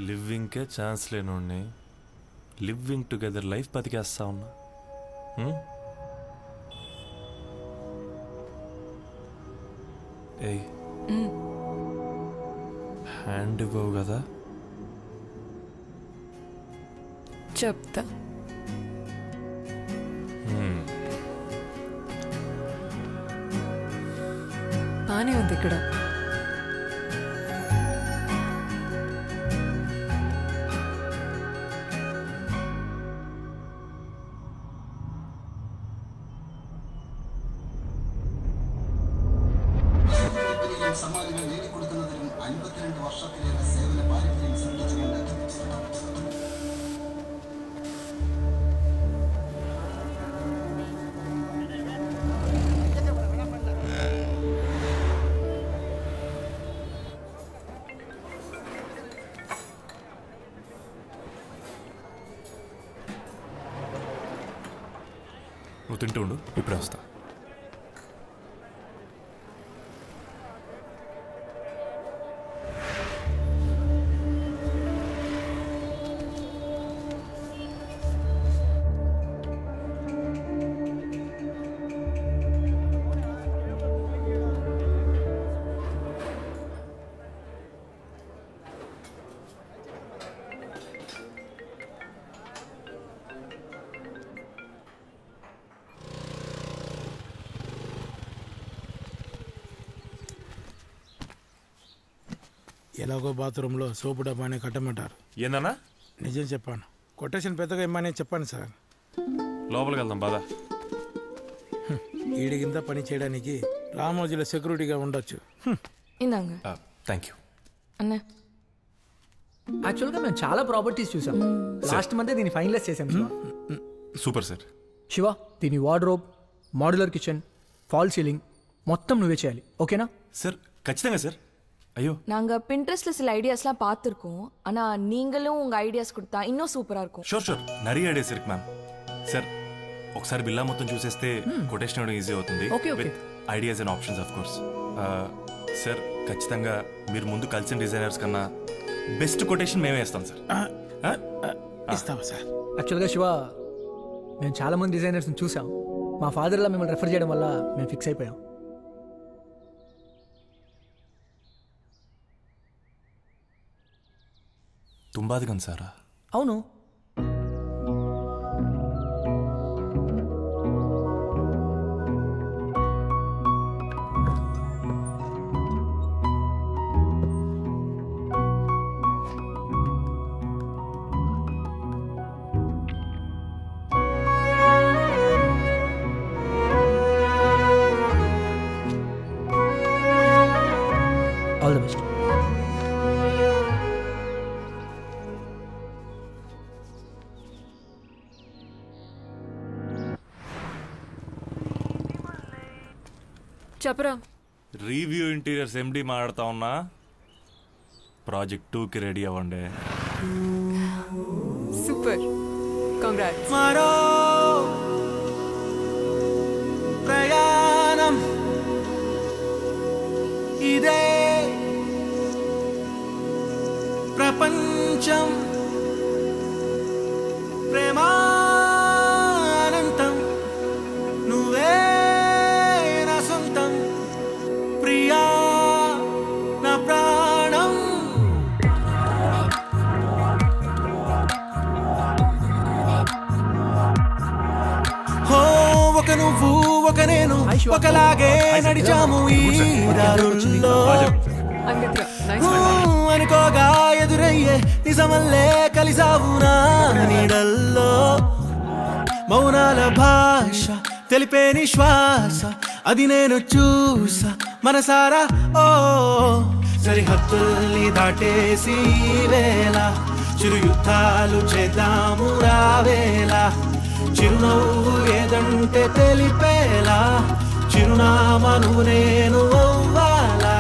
లివింగ్కే ఛాన్స్ లేనుండి లివింగ్ టుగెదర్ లైఫ్ బతికేస్తా ఉన్నా. ఏయ్ హ్యాండ్ ఇవ్వవు కదా? చెప్తా. బానే ఉంది ఇక్కడ. സമ്മാനങ്ങൾ നേടിക്കൊടുക്കുന്നതിനും 52 വർഷത്തിലേറെ സേവന പാരമ്പര്യം സൃഷ്ടിച്ചുകൊണ്ട് నువ్వు తింటూ ఉండు, ఇప్పుడే వస్తా. ఎలాగో బాత్రూంలో సోపు డబ్బాని కట్టమంటారు. ఏందన్నా? నిజం చెప్పాను. కొటేషన్ పెద్దగా ఇమ్మని చెప్పాను సార్. లోపలికి వెళ్దాం బాధ. ఈడి కింద పని చేయడానికి రామోజీలో సెక్యూరిటీగా ఉండొచ్చు. ఇందాక థ్యాంక్ యూ అన్న. యాక్చువల్గా మేము చాలా ప్రాపర్టీస్ చూసాం. లాస్ట్ మంత్ దీన్ని ఫైనలైజ్ చేసాం. Super sir. శివ, దీని wardrobe, modular kitchen, fall ceiling మొత్తం నువ్వే చేయాలి. ఓకేనా சார்? ఖచ్చితంగా సార్. ஐயோ, நாங்கள் பின்ட்ரெஸ்ட்டில் சில ஐடியாஸ்லாம் பார்த்துருக்கோம். ஆனால் நீங்களும் உங்கள் ஐடியாஸ் கொடுத்தா இன்னும் சூப்பராக இருக்கும். షూర్ షూర్ நிறைய ఐడియాస్ ఇருக்கு మ్యామ్. సార్ ఒకసారి బిల్లా మొత్తం చూసేస్తే కొటేషన్ ఇవ్వడం ఈజీ అవుతుంది. With ideas and options of course. Sir ఖచ్చితంగా మీరు ముందు కలిసిన డిజైనర్స్ కన్నా బెస్ట్ కొటేషన్ మేమే ఇస్తాం సార్. ఇస్తావా సార్? యాక్చువల్గా శివ, మేము చాలామంది డిజైనర్స్ని చూసాం. మా ఫాదర్లా మిమ్మల్ని రెఫర్ చేయడం వల్ల మేము ఫిక్స్ అయిపోయాం. తుంబాదిగం సారా? అవును. All the best. చెప్పరా. రివ్యూ ఇంటీరియర్స్ ఎండి మాట్లాడుతా ఉన్నా. ప్రాజెక్ట్ 2కి రెడీ అవ్వండి. Super, congrats. మరో ప్రయాణం ఇదే ప్రపంచం ప్రేమానంతం నువ్వే నా సొంతం ప్రియా నా ప్రాణం. హో ఒక నువ్వు ఒక నేను ఒకలాగే నడిచాము ఈ దారుల్లో. అనుకోగా ఎదురయ్యే నిజమల్లే కలిసావు నా నీడల్లో. మౌనాల భాష తెలిపే నిశ్వాస అది నేను చూసా మనసారా. ఓ సరిహద్దుల్ని దాటేసి వేళ చిరు యుద్ధాలు చేద్దాము రావేలా. చిరునవ్వు ఏదంటే తెలిపేలా చిరునామా నువ్వు నేను అవ్వాలా.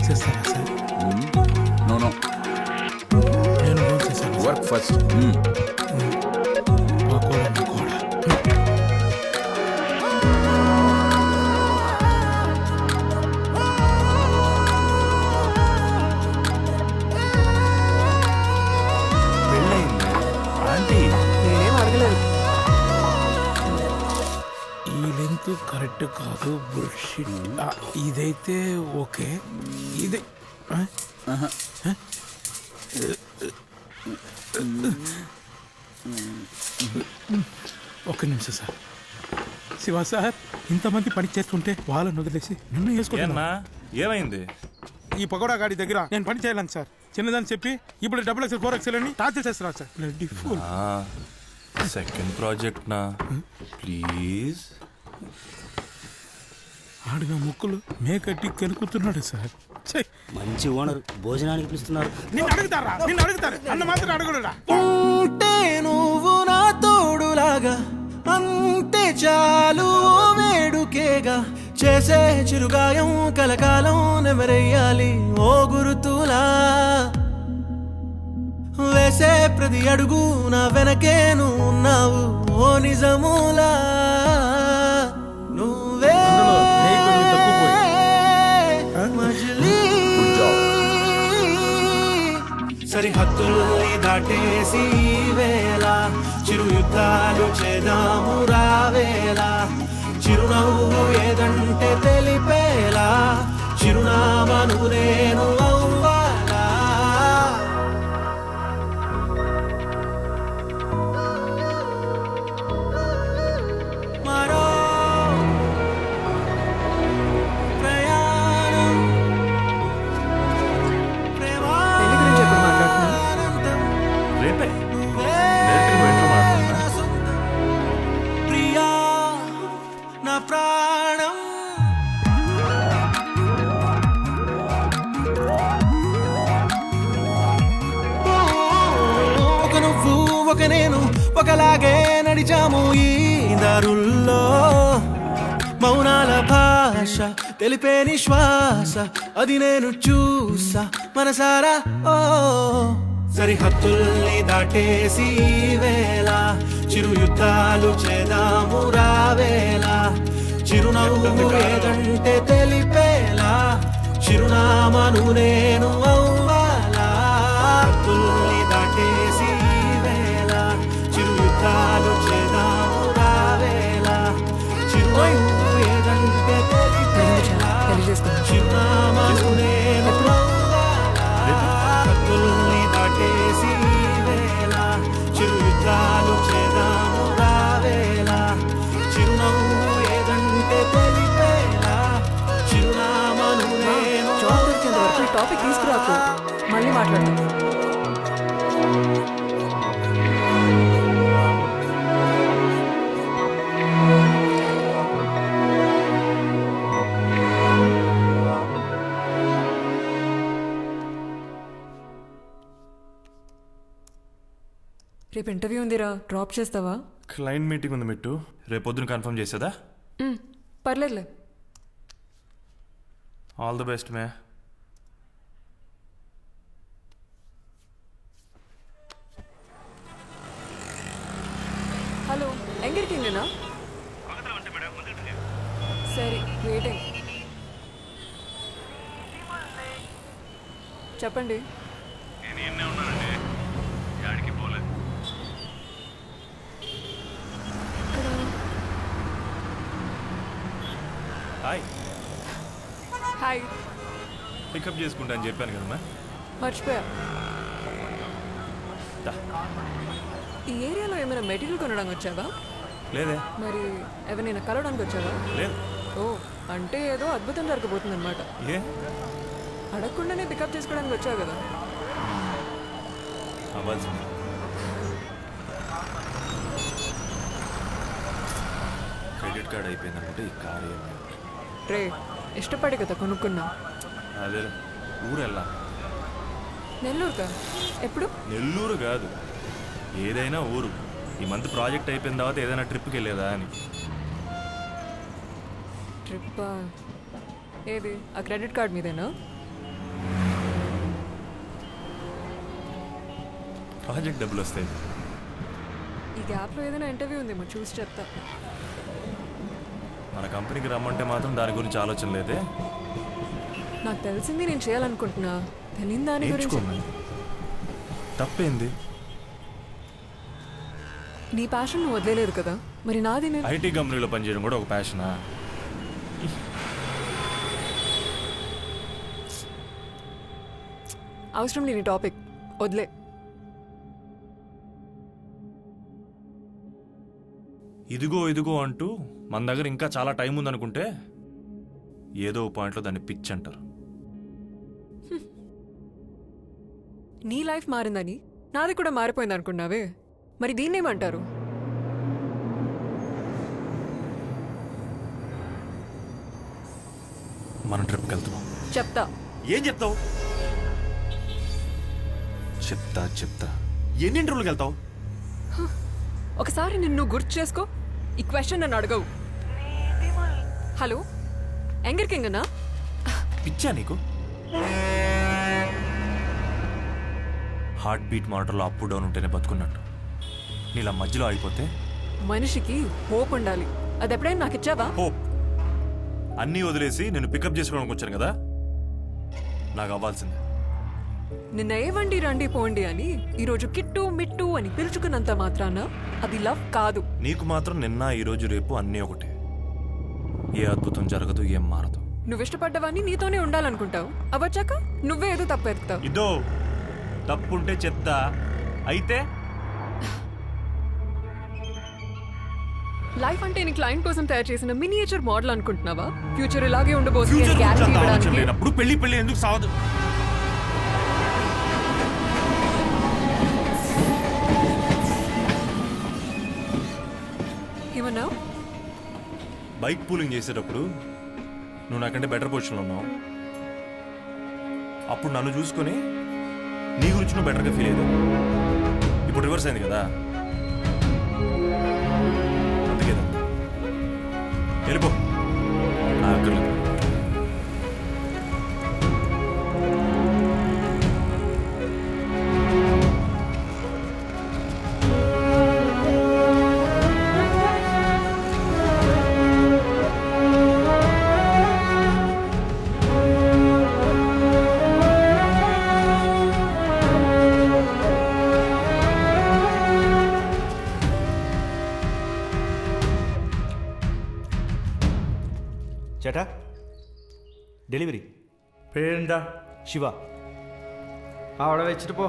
చేస్తారా సార్? నో నో, నేను చేస్తాను. Work first. నేనేం అడగలేదు. ఈ లెంత్ కరెక్ట్ కాదు. బుల్షిట్. ఇదైతే ఓకే. ఇది ఒక్క నిమిషం సార్. శివ సార్, ఇంతమంది పని చేస్తుంటే వాళ్ళని వదిలేసి నిన్ను వేసుకుంటున్నా. ఏమైంది? ఈ పకోడా గాడి దగ్గర నేను పని చేయాలని సార్ చిన్నదని చెప్పి ఇప్పుడు XXL 4XL అని టార్చర్ చేస్తున్నారు sir. Bloody full. Second project నా ప్లీజ్. ఆడు నా ముక్కులు మేకట్టి కెలుకుతున్నాడు సార్. మంచి ఓనర్ భోజనానికి పిలుస్తున్నారు. నిన్ను అడుగుతారు అన్న మాత్రం అడగడురా. ఉంటే నువ్వు నా తోడులాగా అంతే చాలు వేడుకేగా చేసే చిరుగాయం కలకాలం నెమరెయ్యాలి ఓ గురుతులా వేసే ప్రతి అడుగు నా వెనకే నువ్వు ఉన్నావు ఓ నిజములా నువ్వే మజిలీ సరిహద్దుల్ని దాటేసి వేళ చిరు యుద్ధాలు చేద్దాము రావేలా చిరునవ్వు ఏదంటే తెలిపేలా చిరునామను నేను అవ్వాలా మరో ప్రయాణం పెళ్లి గురించి ఎప్పుడు మాట్లాడుతున్నా? రేపే డైరెక్ట్గా బయటలో మాట్లాడుతున్నా. ప్రియా నా ప్రాణం ఒక నువ్వు ఒక నేను ఒకలాగే నడిచాము ఈ దారుల్లో మౌనాల భాష తెలిపే నిశ్వాస అది నేను చూసా మనసారా ఓ సరిహద్దుల్ని దాటేసి వేళ చిరు యుద్ధాలు చేద్దాము రావేలా చిరునవ్వు ఏదంటే తెలిపేలా చిరునామను నేను అవ్వాలా హద్దుల్ని దాటేసి వేళ చిరు యుద్ధాలు చేద్దాము రావేలా చిరునవ్వు ఏదంటే తెలిపేలా చిరునామను నేను అవ్వాలా హద్దుల్ని దాటేసి వేళ చిరు యుద్ధాలు చేద్దాము రావేలా చిరునవ్వు ఏదంటే తెలిపేలా చిరునామను నేను జాబ్ దొరికేంత వరకు టాపిక్ తీసుకురాకు, మళ్ళీ మాట్లాడతాను. రేపు ఇంటర్వ్యూ ఉందిరా, డ్రాప్ చేస్తావా? క్లయింట్ మీటింగ్ ఉంది మిట్టు, రేపు పొద్దున కన్ఫర్మ్ చేసేదా? పర్లేదులే. ఆల్ ది బెస్ట్ మే. హలో, ఎంగడికింగనా? సరే, వెయిటింగ్. చెప్పండి. నేను ఎన్నే ఉన్నానండి, యాడికి పోలేదు. హాయ్. హాయ్. పికప్ చేసుకుంటా అని చెప్పాను కదమ్మా. మర్చిపోయా. ఈ ఏరియాలో ఏమైనా మెటీరియల్ కొనడానికి వచ్చావా? లేదే. మరి ఎవరైనా కలవడానికి వచ్చావా? లేదు. ఓ, అంటే ఏదో అద్భుతం జరగబోతుంది అనమాట. ఏ అడగకుండానే పికప్ చేసుకోవడానికి వచ్చావు కదా. అవ్వాల్సింది. క్రెడిట్ కార్డ్ అయిపోయిందంటే ఈ కార్ రే, ఇష్టపడి కదా కొనుక్కున్నా. అదే ఊరు వెళ్ళా. నెల్లూరుకా? ఎప్పుడు? నెల్లూరు కాదు, ఏదైనా ఊరు. ఈ మంత్ ప్రాజెక్ట్ అయిపోయిన తర్వాత ఏదైనా ట్రిప్కి వెళ్ళేదా అని. ట్రిప్పా? ఏది, ఆ క్రెడిట్ కార్డ్ మీదేనా? ప్రాజెక్ట్ డబ్బులు వస్తాయి. ఈ గ్యాప్లో ఏదైనా ఇంటర్వ్యూ ఉందేమో, చూసి చెప్తా. మన కంపెనీకి రమ్మంటే మాత్రం దాని గురించి ఆలోచన లేదే. నాకు తెలిసింది నేను చేయాలనుకుంటున్నా, తెలియని దాని గురించి. తప్పేంది? నీ ప్యాషన్ నువ్వు వదిలేదు కదా, మరి నాది నేను. ఐటీ కంపెనీలో పనిచేయడం కూడా ఒక ప్యాషనా? అవసరం లేని టాపిక్ వదిలే. ఇదిగో ఇదిగో అంటూ మన దగ్గర ఇంకా చాలా టైం ఉందనుకుంటే ఏదో పాయింట్లో దాన్ని పిచ్ అంటారు. నీ లైఫ్ మారిందని నాది కూడా మారిపోయింది అనుకున్నావే, మరి దీన్నేమంటారు? మనం ట్రిప్కి వెళ్తున్నాం. చెప్తా. ఏం చెప్తావు? చెప్తా ఎన్ని ఇంటర్వ్యూలకు వెళ్తావు? ఒకసారి నిన్ను గుర్తు చేసుకో. ఈ క్వశ్చన్ నన్ను అడగవు. హలో, ఎంగరికింగనా? పిచ్చా నీకు? హార్ట్ బీట్ మానిటర్లో అప్ డౌన్ ఉంటేనే బతుకున్నట్టు నీలా మధ్యలో అయిపోతే. మనిషికి హోప్ ఉండాలి. అది ఎప్పుడైనా నాకు ఇచ్చావా? హోప్ అన్నీ వదిలేసి నేను పికప్ చేసుకోవడానికి వచ్చాను కదా, నాకు అవ్వాల్సిందే. నిన్న ఏవండి రండి పోండి అని ఈరోజు కిట్టు మిట్టు అని పిలుచుకున్నంత మాత్రాన అది లవ్ కాదు. నీకు మాత్రం నిన్న ఈరోజు రేపు అన్నీ ఒకటే. ఏ అద్భుతం జరగదు, ఏం మారదు. నువ్వు ఇష్టపడ్డవాన్ని నీతోనే ఉండాలనుకుంటావు. అవచ్చాక నువ్వే ఏదో తప్పు ఎత్తుతావు. ఇదో తప్పుంటే చెత్త అయితే. లైఫ్ అంటే నీ క్లయింట్ కోసం తయారు చేసిన మినియేచర్ మోడల్ అనుకుంటున్నావా? ఫ్యూచర్ ఇలాగే ఉండబోతుంది అని గ్యారెంటీ ఇవ్వడానికి. పెళ్లి ఎందుకు సావదు? ఏమన్నావు? బైక్ పూలింగ్ చేసేటప్పుడు నువ్వు నాకంటే బెటర్ పొజిషన్లో ఉన్నావు. అప్పుడు నన్ను చూసుకొని నీ గురించి నువ్వు బెటర్గా ఫీల్ అయ్యావు. ఇప్పుడు రివర్స్ అయింది కదా, అందుకే వెళ్ళిపో. ചേട്ടാ, ഡെലിവറി പേരെന്താ? ശിവ. അവിടെ വെച്ചിട്ട് പോ.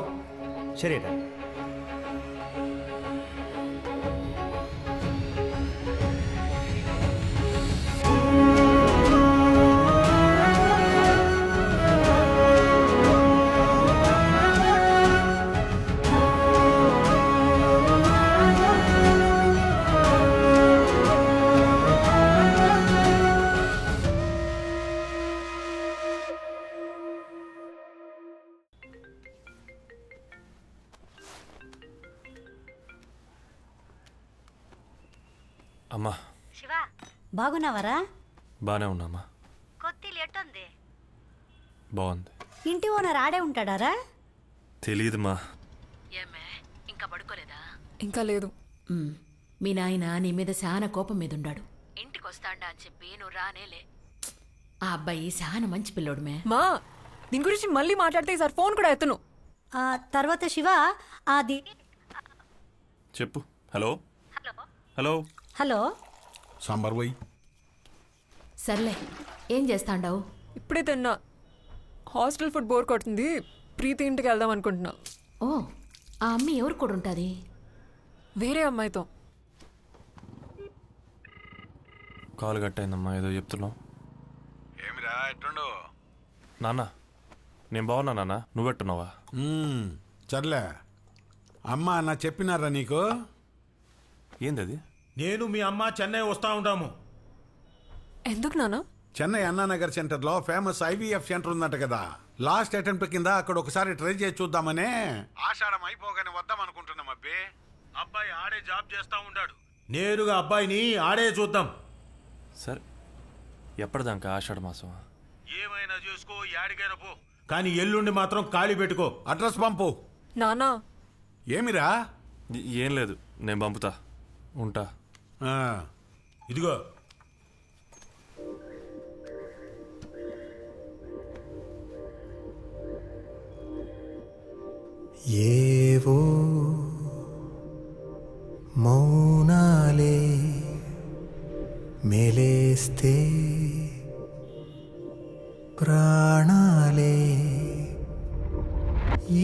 ശരി ഏട്ടാ. అమ్మా, శివా బాగున్నావరా? బానే ఉన్నామా. కొత్తిల్లు ఎట్టుంది? బాగుంది. ఇంటి ఓనర్ ఆడే ఉంటాడారా? తెలీదమ్మా. ఏమే ఇంకా పడుకోలేదా? ఇంకా లేదు. మీ నాయన నీ మీద చాలా కోపం మీద ఉన్నాడు. ఇంటికి వస్తాడా అని చెప్పి నువ్వు రానేలే. ఆ అబ్బాయి చాలా మంచి పిల్లోడు మే. మా దీని గురించి మళ్ళీ మాట్లాడితే ఈసారి ఫోన్ కూడా ఎత్తును. తర్వాత శివ అది చెప్పు. హలో హలో హలో సాంబార్ పోయి. సర్లే, ఏం చేస్తాండావు? ఇప్పుడే తిన్నా. హాస్టల్ ఫుడ్ బోర్ కొడుతుంది. ప్రీతి ఇంటికి వెళ్దాం అనుకుంటున్నా. ఓ, ఆ అమ్మి ఎవరు కూడా ఉంటుంది? వేరే అమ్మాయితో. కాలు కట్టయిందమ్మా, ఏదో చెప్తున్నావు. ఏమిరా ఎట్టుండు? నాన్న నేను బాగున్నా నాన్న, నువ్వెట్టున్నావా? సర్లే. అమ్మ అన్న చెప్పినారా నీకు? ఏంది అది? నేను మీ అమ్మ చెన్నై వస్తా ఉంటాము. ఎందుకు నాన్న? చెన్నై అన్నానగర్ సెంటర్లో ఫేమస్ ఐవీఎఫ్ సెంటర్ ఉందంట కదా. లాస్ట్ అటెంప్ట్ కింద అక్కడ ఒకసారి ట్రై చేసి చూద్దామనే. ఆషాఢం అయిపోగానే వద్దాం అనుకుంటున్నాం. అబ్బే, అబ్బాయి ఆడే జాబ్ చేస్తా ఉంటాడు. నేరుగా అబ్బాయిని ఆడే చూద్దాం. సరే, ఎప్పటిదాకా? ఆషాఢ మాసం. ఏమైనా చేసుకో, యాడికైనా పో, కానీ ఎల్లుండి మాత్రం ఖాళీ పెట్టుకో. అడ్రస్ పంపు. నానా ఏమిరా? ఏం లేదు, నేను పంపుతా. ఉంటా. ఇదిగో ఏవో మౌనాలే మెలేస్తే ప్రాణాలే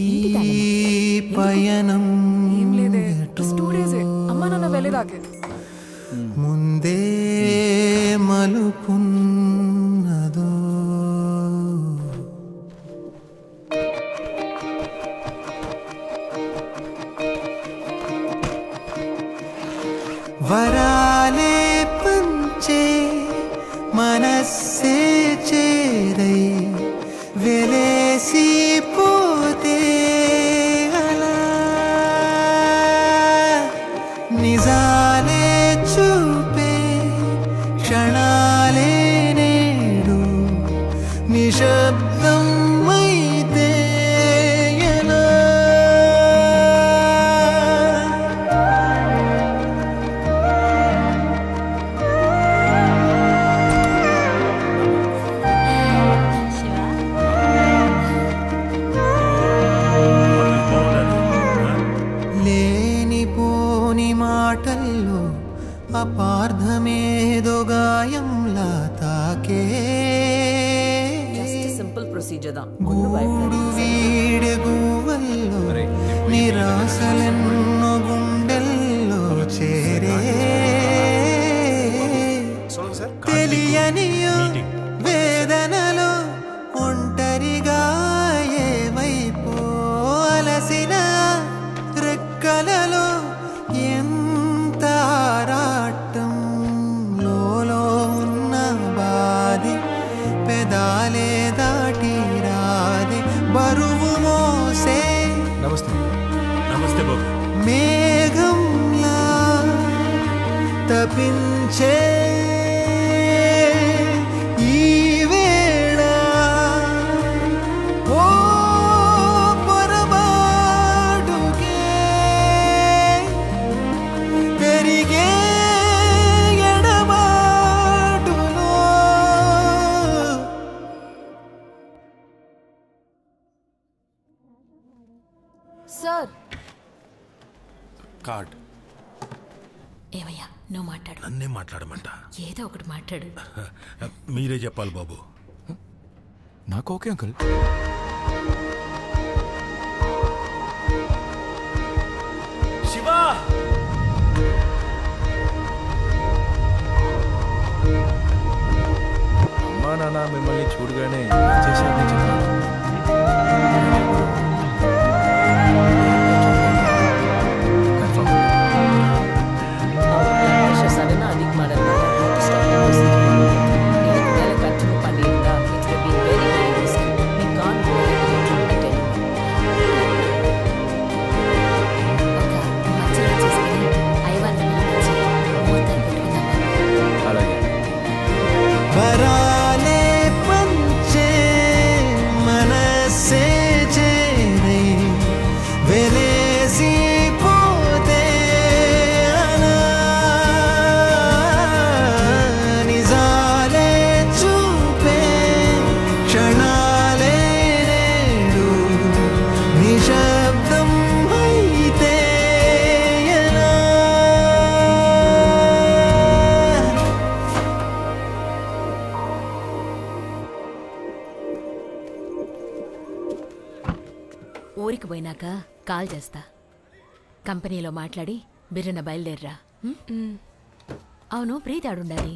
ఈ పయనం ఏం లేదే, 2 డేసే. అమ్మా నాన్న వెళ్ళేదాకే. ముందే మలుపున్నదో వరాలే పంచే మనస్సే చే వెలేసిపోతే అలా నిజాలే చూపే క్షణాలే నేడు నిశ్శబ్దం అయితే ఎలా లేనిపోని మాటల్లో అపార్థమేదో గాయంలా తాకే సింపుల్ ప్రొసీజర్ தான் గూడు వీడే గువ్వల్లో నిరాశలెన్నో గుండెల్లో చేరే తెలియని వేదనలో ఒంటరిగా ఏవైపో అలసిన రెక్కలలో ఎంత ఆరాటం లోలో ఉన్న బాధి పెదాలే దాటి రాది బరువు మోసే నమస్తే నమస్తే బాబు మేఘంలా తపించే ఈ వేళ ఓ పొరబాటుకే పెరిగే ఎడబాటులో సార్ కార్డ్ ఏమయ్యా నువ్వు మాట్లాడు. నన్నే మాట్లాడమంట. ఏదో ఒకటి మాట్లాడు. మీరే చెప్పాలి బాబు. నాకు ఓకే అంకుల్. శివా అమ్మా నాన్న మిమ్మల్ని చూడగానే చేశారని చెప్పారు. சடனா அதிகமாக கண்டினியூ பண்ணியிருந்தா it's be very very risk. நீ கான் கோ ட்ரீட்மெண்ட் మంచిగా చేసుకుని ఐవాన్ని పిలిపించి మూతలు పెట్టుకుందాం. అలాగే వరాలే పంచే మనసే చేరే వెలేసిపోతే అలా నిజాలే చూపే క్షణాలే నేడు నిశ్శబ్దం అయితే ఎలా ఊరికి పోయినాక కాల్ చేస్తా. కంపెనీలో మాట్లాడి బిర్రన బయలుదేర్రా. అవును ప్రీతి ఆడుండాలి.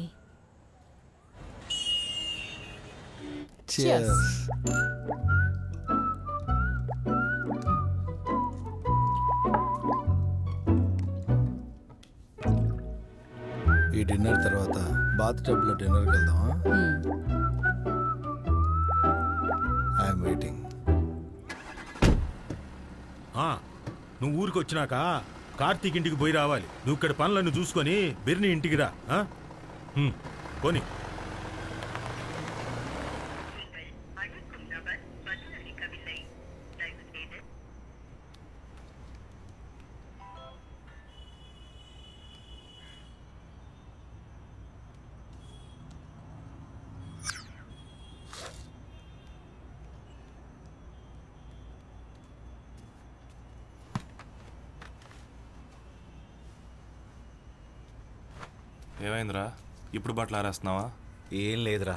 Cheers. ఈ డిన్నర్ తర్వాత బాత్ టబ్లో డిన్నర్కి వెళ్దామా? I'm waiting. నువ్వు ఊరికి వచ్చినాక కార్తీక్ ఇంటికి పోయి రావాలి. నువ్వు ఇక్కడ పనులను చూసుకొని బిర్ని ఇంటికి రా. పోనీ. ఏమైందిరా ఇప్పుడు బట్టలు ఆరేస్తున్నావా? ఏం లేదురా,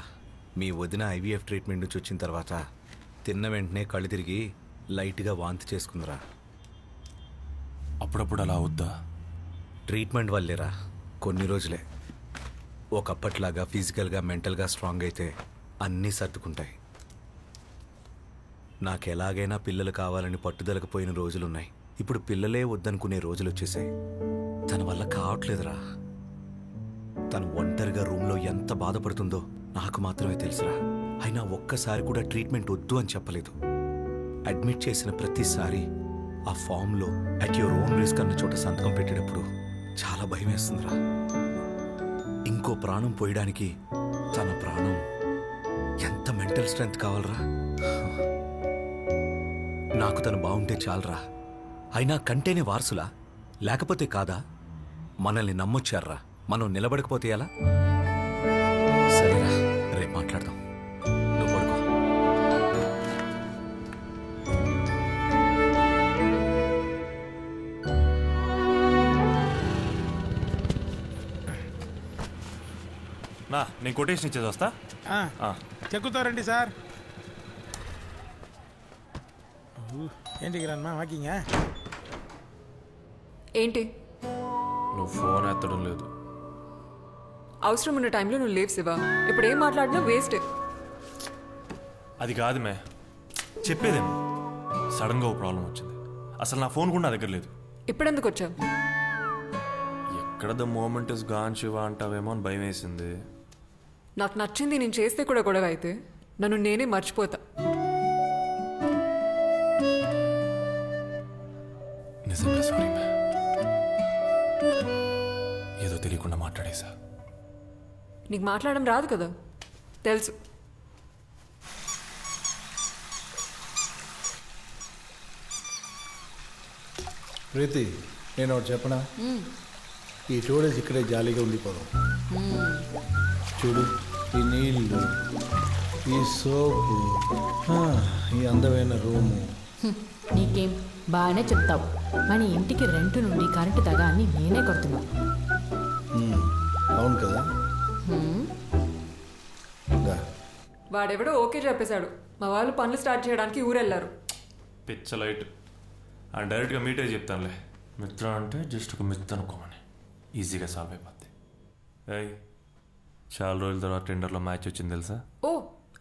మీ వదిన ఐవీఎఫ్ ట్రీట్మెంట్ నుంచి వచ్చిన తర్వాత తిన్న వెంటనే కళ్ళు తిరిగి లైట్గా వాంతి చేసుకుందిరా. అప్పుడప్పుడు అలా అవుద్దా? ట్రీట్మెంట్ వల్లేరా, కొన్ని రోజులే. ఒకప్పట్లాగా ఫిజికల్గా మెంటల్గా స్ట్రాంగ్ అయితే అన్నీ సర్దుకుంటాయి. నాకు ఎలాగైనా పిల్లలు కావాలని పట్టుదలకు పోయిన రోజులున్నాయి. ఇప్పుడు పిల్లలే వద్దనుకునే రోజులు వచ్చేసాయి. తన వల్ల కావట్లేదురా. తను ఒంటరిగా రూమ్లో ఎంత బాధపడుతుందో నాకు మాత్రమే తెలుసురా. అయినా ఒక్కసారి కూడా ట్రీట్మెంట్ వద్దు అని చెప్పలేదు. అడ్మిట్ చేసిన ప్రతిసారి ఆ ఫామ్లో అట్ యువర్ ఓన్ రిస్క్ అన్న చోట సంతకం పెట్టేటప్పుడు చాలా భయం వేస్తుందిరా. ఇంకో ప్రాణం పోయడానికి తన ప్రాణం ఎంత మెంటల్ స్ట్రెంగ్త్ కావాలరా. నాకు తను బాగుంటే చాలరా. అయినా కంటేనే వారసులా, లేకపోతే కాదా? మనల్ని నమ్మొచ్చారా, మనం నిలబడకపోతే ఎలా? సరేరా, రేపు మాట్లాడదాం. నువ్వు పడుకో. నా నేను కొటేషన్ ఇచ్చేది వస్తా. చెక్కుతారండి సార్. ఏంటి గ్రాండ్మా వాకింగా? ఏంటి నువ్వు ఫోన్ ఎత్తడం లేదు. అవసరం ఉన్న టైంలో నువ్వు లేవు శివ. ఇప్పుడు ఏం మాట్లాడినా వేస్ట్. అది కాదు మే, చెప్పేదేమో. సడన్గా ఓ ప్రాబ్లం వచ్చింది. అసలు నా ఫోన్ కూడా నా దగ్గర లేదు. ఇప్పుడెందుకు వచ్చావు? ఎక్కడ the moment is gone Shiva అంటావేమో అని భయం వేసింది. నాకు నచ్చింది నేను చేస్తే కూడా గొడవ అయితే నన్ను నేనే మర్చిపోతా. నిజంగా సారీ మే, ఏదో తెలియకుండా మాట్లాడేసా. నీకు మాట్లాడడం రాదు కదా, తెలుసు. ప్రీతి, నేను ఒకటి చెప్పనా? ఈ 2 days ఇక్కడే జాలీగా ఉండిపోదాం. చూడు, ఈ నీళ్ళు, ఈ సోపు, ఈ అందమైన రూము. నీకేం బాగానే చెప్తావు. మన ఇంటికి రెంట్ నుండి కరెంటు దాకా అన్ని నేనే కొడుతున్నా. అవును కదా? వాడెవడో ఓకే చెప్పేశాడు. మా వాళ్ళు పనులు స్టార్ట్ చేయడానికి ఊరెళ్ళారు. పిచ్చ లైట్. అండ్ డైరెక్ట్గా మీటే చెప్తానులే. మిత్ర అంటే జస్ట్ ఒక మిత్ర అనుకోమని, ఈజీగా సాల్వ్ అయిపోద్ది. ఏయ్, చాలా రోజుల తర్వాత టెండర్లో మ్యాచ్ వచ్చింది తెలుసా? ఓ,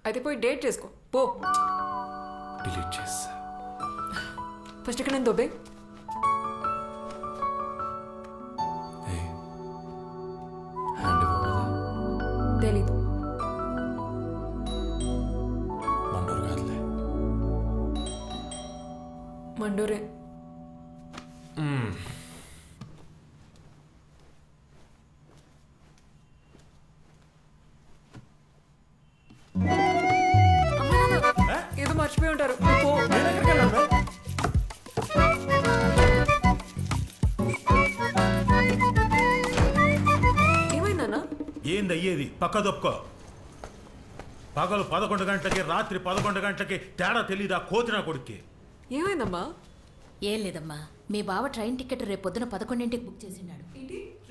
అయితే పోయి డేట్ చేసుకో పో. డిలీట్ చేస్తా. ఫస్ట్ ఇక్కడ నేను దొబ్బే. హ్యాండ్ ఇవ్వదా? తెలీదు. మండూరు కాదులే. మండూరే. ఏదో మర్చిపోయి ఉంటారు. పో. ఏమైందన్నా? ఏంది అయ్యేది? పక్క దొక్కో. పగలు 11 గంటలకి, రాత్రి 11 గంటలకి తేడా తెలీదా కోతినా కొడుక్కి? ఏమైందమ్మా? ఏం లేదమ్మా, మీ బావ ట్రైన్ టికెట్ రేపు పొద్దున 11ంటికి బుక్ చేసినాడు.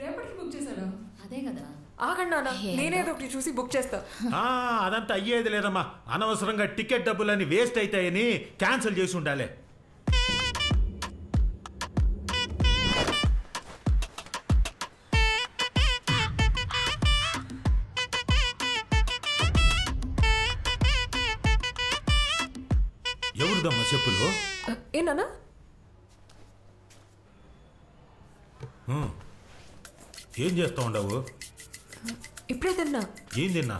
రేపటికి బుక్ చేశాడా? అదే కదా. ఆగండి నాన్న, నేనేదో ఒకటి చూసి బుక్ చేస్తా. అదంతా అయ్యేది లేదమ్మా. అనవసరంగా టికెట్ డబ్బులని వేస్ట్ అవుతాయని క్యాన్సిల్ చేసి ఉండాలి. ఎవరిదమ్మా చెప్పులు? ఏనా? ఏం చేస్తా ఉండవు? ఇప్పుడే తిన్నా. ఏం తిన్నా?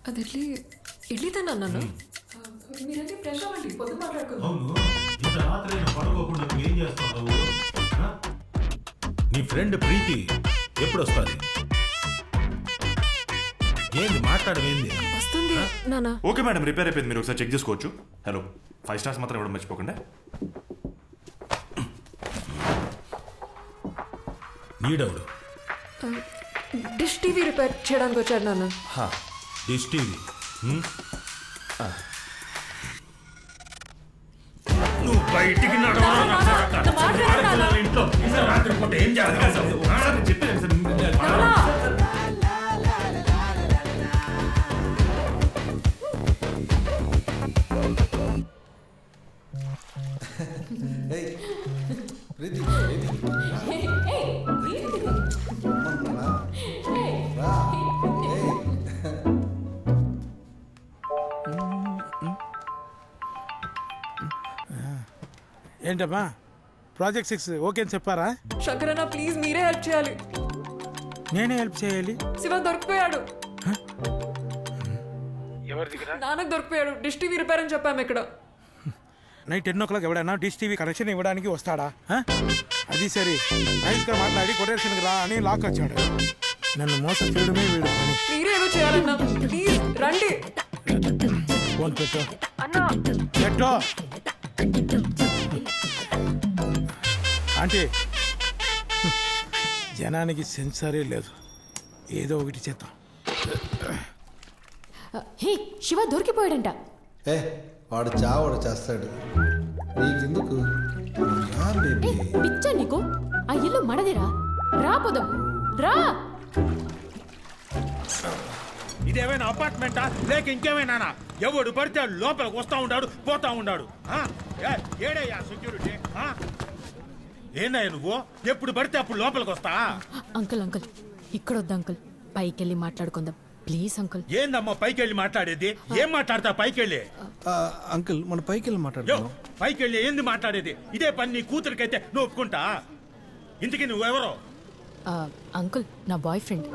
అది ఇడ్లీ తిన్నా నాన్న. మీరంటే ఫ్రెష్ అవ్వండి, పొద్దున మాట్లాడుకుందాం. అవును, ఇంత రాత్రి పడుకోకుండా నువ్వు ఏం చేస్తా ఉండవు? నీ ఫ్రెండ్ ప్రీతి ఎప్పుడు వస్తుంది? ఏంది మాట్లాడమేంది? వస్తుంది నాన్న. ఓకే మేడం, రిపేర్ అయిపోయింది. మీరు ఒకసారి చెక్ చేసుకోవచ్చు. హలో, 5 stars మాత్రం ఇవ్వడం మర్చిపోకుండా. నీడవుడు డిష్ టీవీ రిపేర్ చేయడానికి వచ్చాడు నాన్న. Dish TV? నువ్వు బయటికి ఇంట్లో రాత్రి పూట ఏం చేయాలి చెప్పేది? ప్రీతి, ఏంటమ్మా, ప్రాజెక్ట్ 6 ఓకే అని చెప్పారా? శంకరన్న ప్లీజ్ మీరే హెల్ప్ చేయాలి. నేనే హెల్ప్ చేయాలి? శివ దొరికిపోయాడు. ఎవరి దగ్గర? నాన్నకు దొరికిపోయాడు. డిష్ టీవీ రిపేర్ అని చెప్పాము ఇక్కడ. నైట్ 10 o'clock ఎవడైనా డిష్ టీవీ కనెక్షన్ ఇవ్వడానికి వస్తాడా? అది సరే నైస్గా మాట్లాడి కొటేషన్కి రా అని లాక్ వచ్చాడు. నన్ను మోసం చేయడమే వీడు పని. మీరేదో చేయాలన్నా ప్లీజ్ రండి. ఫోన్ పెట్టు పెట్టు. అంటే జనానికి సెన్సారే లేదు. ఏదో ఒకటి చేద్దాం. హే శివ దొరికిపోయాడంట. వాడు చావాడు చేస్తాడు. నీకెందుకు? పిచ్చా నీకు? ఆ ఇల్లు మనదిరా. రా పోదాం రా. ఇదేమైనా అపార్ట్మెంటా లేక ఇంకేమైనా? ఎవడు పడితే లోపలికి వస్తా ఉన్నాడు పోతా ఉన్నాడు. ఏడయ్యా సెక్యూరిటీ? ఏందయ్యా నువ్వు ఎప్పుడు పడితే అప్పుడు లోపలికి వస్తా? అంకుల్ అంకుల్ ఇక్కడ వద్దు అంకుల్, పైకెళ్ళి మాట్లాడుకుందాం ప్లీజ్ అంకుల్. ఏందమ్మా పైకెళ్ళి మాట్లాడేది? ఏం మాట్లాడతా పైకెళ్ళి? అంకుల్ మన పైకెళ్ళి మాట్లాడు. పైకెళ్ళి ఏంది మాట్లాడేది? ఇదే పని నీ కూతురికైతే నువ్వు ఒప్పుకుంటా? ఇంతకీ నువ్వెవరో? అంకుల్ నా బాయ్ ఫ్రెండ్.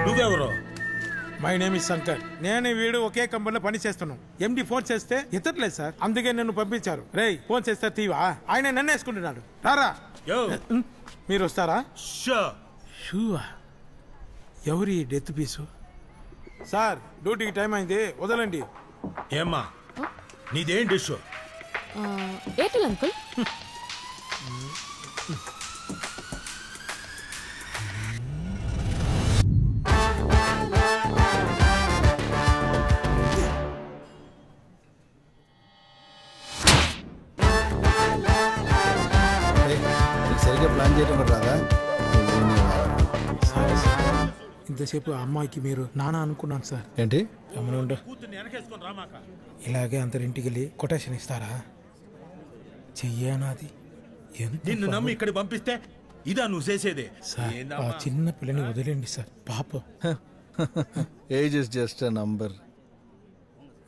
నువ్వెవరో? My name is Shankar. నేను వీడు ఒకే కంపెనీలో పని చేస్తున్నాం. ఎండి ఫోన్ చేస్తే ఎత్తట్లేదు సార్, అందుకే నన్ను పంపించారు. రేయ్ ఫోన్ చేస్తే తీవా? ఆయన నన్ను వేసుకుంటున్నాడు. రారా మీరు వస్తారా? షూవా? ఎవరి డెత్ పీసు? సార్ డ్యూటీకి టైం అయింది వదలండి. ఏమ్మా నీదేం డిష్? Airtel uncle. సరిగ్గా ప్లాన్ చేయడం రాదా? ఇంతసేపు అమ్మాయికి మీరు నాన్న అనుకున్నాను సార్. ఏంటి? ఇలాగే అందరింటికి వెళ్ళి కొటేషన్ ఇస్తారా? చెయ్యనాది. నిన్ను నమ్మి ఇక్కడ పంపిస్తే ఇదా నువ్వు చేసేదే? ఆ చిన్న పిల్లని వదిలేండి సార్, పాపం. Age is just a number.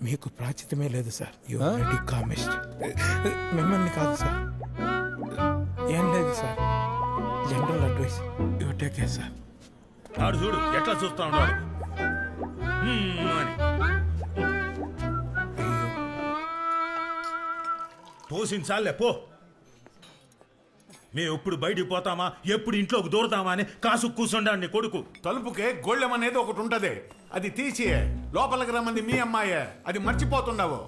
మీకు ప్రాచితమే లేదు సార్. You already కామిస్ట్. మిమ్మల్ని కాదు సార్, ఏం లేదు sir, general advice. You take care sir. ఆడు చూడు ఎట్లా చూస్తా ఉన్నాడు. పోసించాలే పో. మేము ఎప్పుడు బయటికి పోతామా ఎప్పుడు ఇంట్లోకి దూరతామా అని కాసు కూర్చుండాడు నీ కొడుకు. తలుపుకే గొళ్ళెం అనేది ఒకటి ఉంటది, అది తీసి లోపలికి రమ్మంది మీ అమ్మాయే. అది మర్చిపోతుండవు.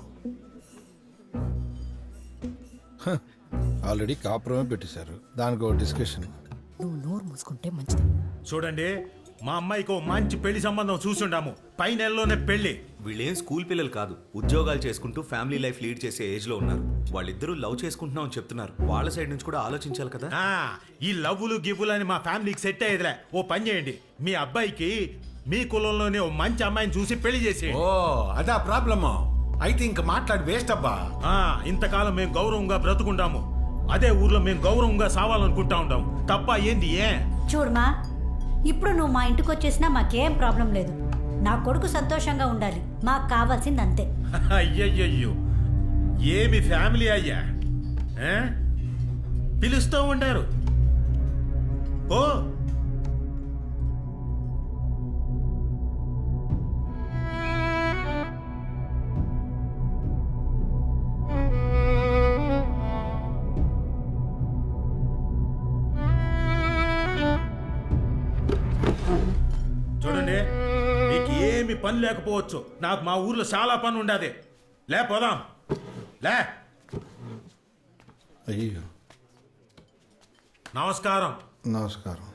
ఆల్రెడీ కాపురమే పెట్టేశారు, దానికి ఒక డిస్కషన్. నువ్వు నోరు మూసుకుంటే మంచిది. చూడండి మా అమ్మాయికి మంచి పెళ్లి సంబంధం చూసుండాము. పై నెలలోనే పెళ్లి. వీళ్ళేం స్కూల్ పిల్లలు కాదు, ఉద్యోగాలు చేసుకుంటూ ఫ్యామిలీ లైఫ్ లీడ్ చేసే ఏజ్ లో ఉన్నారు. వాళ్ళిద్దరూ లవ్ చేసుకుంటున్నాం అని చెప్తున్నారు. వాళ్ళ సైడ్ నుంచి కూడా ఆలోచించాలి కదా. ఈ లవ్వులు గివ్వులు అని మా ఫ్యామిలీకి సెట్ అయ్యేదిలే. ఓ పని చేయండి, మీ అబ్బాయికి మీ కులంలోనే ఓ మంచి అమ్మాయిని చూసి పెళ్లి చేసి. ఓ అదా ప్రాబ్లమ్. అయితే ఇంక మాట్లాడి వేస్ట్ అబ్బా. ఇంతకాలం మేము గౌరవంగా బ్రతుకుంటాము, అదే ఊర్లో మేము గౌరవంగా సావాలనుకుంటా ఉంటాం తప్ప ఏంది? చూడమా, ఇప్పుడు నువ్వు మా ఇంటికి వచ్చేసినా మాకేం ప్రాబ్లం లేదు. నా కొడుకు సంతోషంగా ఉండాలి, మాకు కావాల్సింది అంతే. అయ్యయ్యో ఏమి ఫ్యామిలీ అయ్యా, పిలుస్తూ ఉండారు. ఓ చూడండి, మీకు ఏమి పని లేకపోవచ్చు, నాకు మా ఊర్లో చాలా పని ఉండదు. లే పోదాం లే. అయ్యో నమస్కారం. నమస్కారం.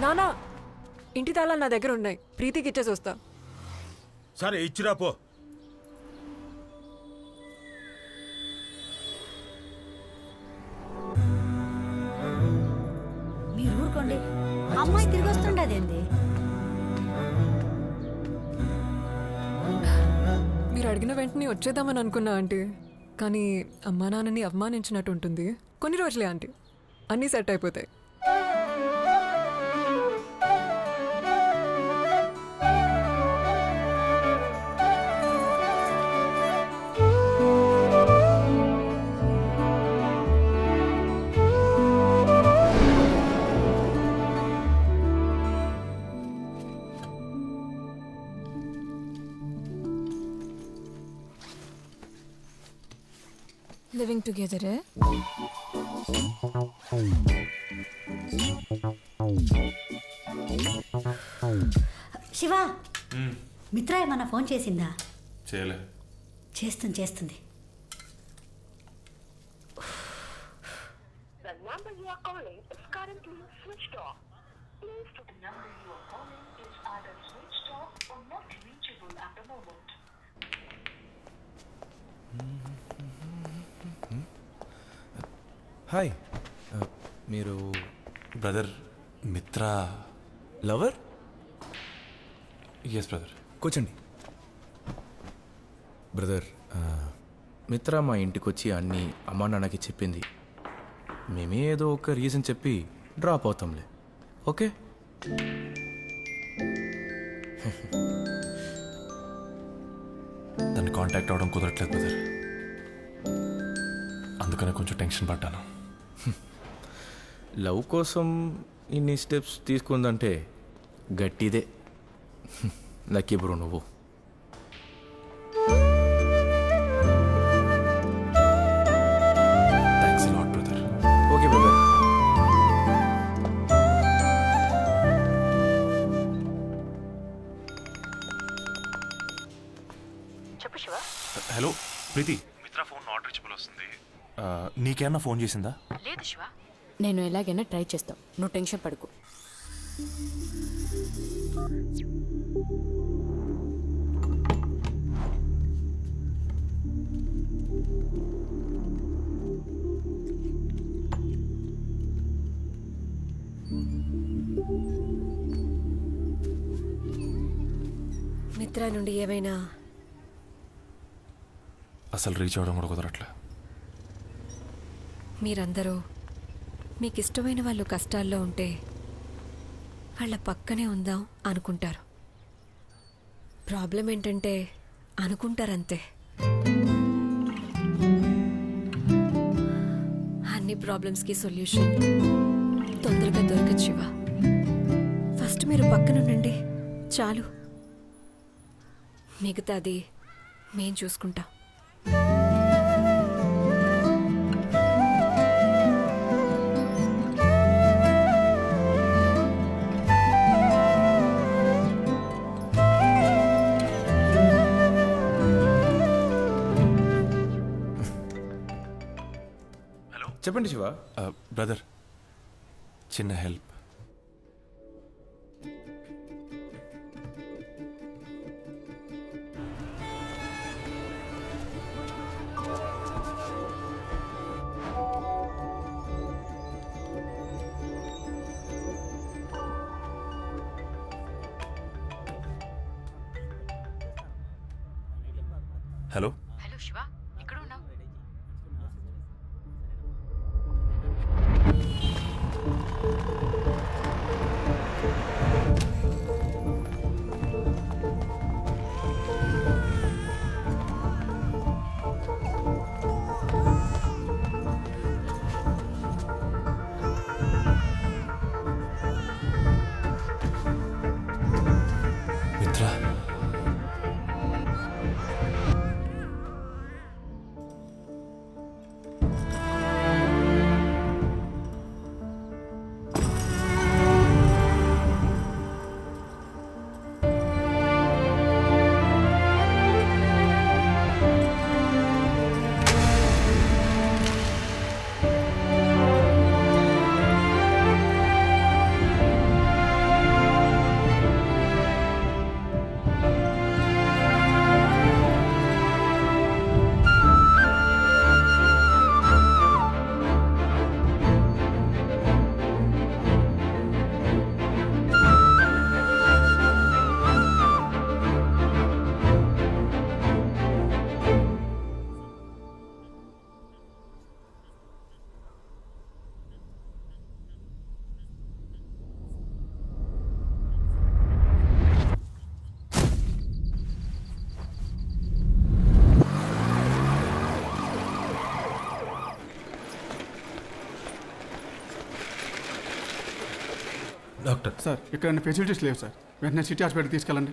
నానా ఇంటి తాళాలు నా దగ్గర ఉన్నాయి, ప్రీతికి ఇచ్చేసి వస్తా. సరే ఇచ్చిరా పో. మీరు ఊరుకోండి, అమ్మాయి తిరిగి వస్తుండదేంది? మీరు అడిగిన వెంటనే వచ్చేద్దామని అనుకున్నా ఆంటీ, కానీ అమ్మా నాన్నని అవమానించినట్టు ఉంటుంది. కొన్ని రోజులే ఆంటీ, అన్నీ సెట్ అయిపోతాయి. came together, eh? శివ మిత్ర ఏమన్నా ఫోన్ చేసిందా? చేయలే. చేస్తుంది. The number you are calling is currently switched off. Please the number you are calling is either switched off or not reachable at the moment. Hi మీరు brother Mitra lover? Yes brother. కూర్చోండి. Brother Mitra మా ఇంటికి వచ్చి అన్నీ అమ్మా నాన్నకి చెప్పింది. మేమే ఏదో ఒక రీజన్ చెప్పి డ్రాప్ అవుతాంలే. ఓకే? దాన్ని కాంటాక్ట్ అవ్వడం కుదరట్లేదు బ్రదర్. అందుకనే కొంచెం టెన్షన్ పడ్డాను. లవ్ కోసం ఇన్ని స్టెప్స్ తీసుకుందంటే గట్టిదే. లక్కీ బ్రో నువ్వు. Thanks lot brother. Okay brother. చెప్పు శివ. హలో ప్రీతి, మిత్ర ఫోన్ నాట్ రీచబుల్ వస్తుంది. నీకేమన్నా ఫోన్ చేసిందా? లేదు శివ. నేను ఎలాగైనా ట్రై చేస్తాం, నువ్వు టెన్షన్ పడుకో. మిత్ర నుండి ఏమైనా అసలు రీచ్ అవ్వడం కూడా కుదరట్లే. మీరందరూ మీకు ఇష్టమైన వాళ్ళు కష్టాల్లో ఉంటే వాళ్ళ పక్కనే ఉందాం అనుకుంటారు. ప్రాబ్లం ఏంటంటే అనుకుంటారంతే. అన్ని ప్రాబ్లమ్స్కి సొల్యూషన్ తొందరగా దొరకదు శివ. ఫస్ట్ మీరు పక్కనుండండి చాలు, మిగతాది మేం చూసుకుంటాం. చెప్పండి శివ. బ్రదర్ చిన్న హెల్ప్. హలో హలో శివ, ఎక్కడ ఉన్నావు? మిత్ర డాక్టర్ సార్, ఇక్కడ ఫెసిలిటీస్ లేవు సార్. వెంటనే సిటీ హాస్పిటల్ తీసుకెళ్ళండి.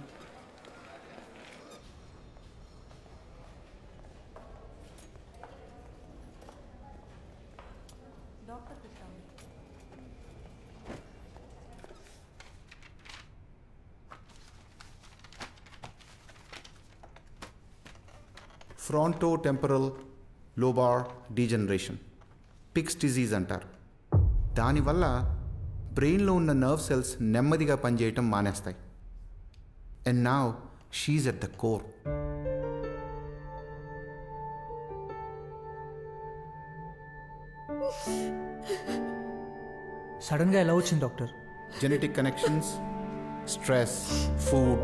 Frontotemporal lobar degeneration, Pick's disease అంటారు. దానివల్ల బ్రెయిన్లో ఉన్న నర్వ్ సెల్స్ నెమ్మదిగా పనిచేయటం మానేస్తాయి. And now she's at the core. సడన్గా ఎలా వచ్చింది doctor? Genetic connections, stress, food,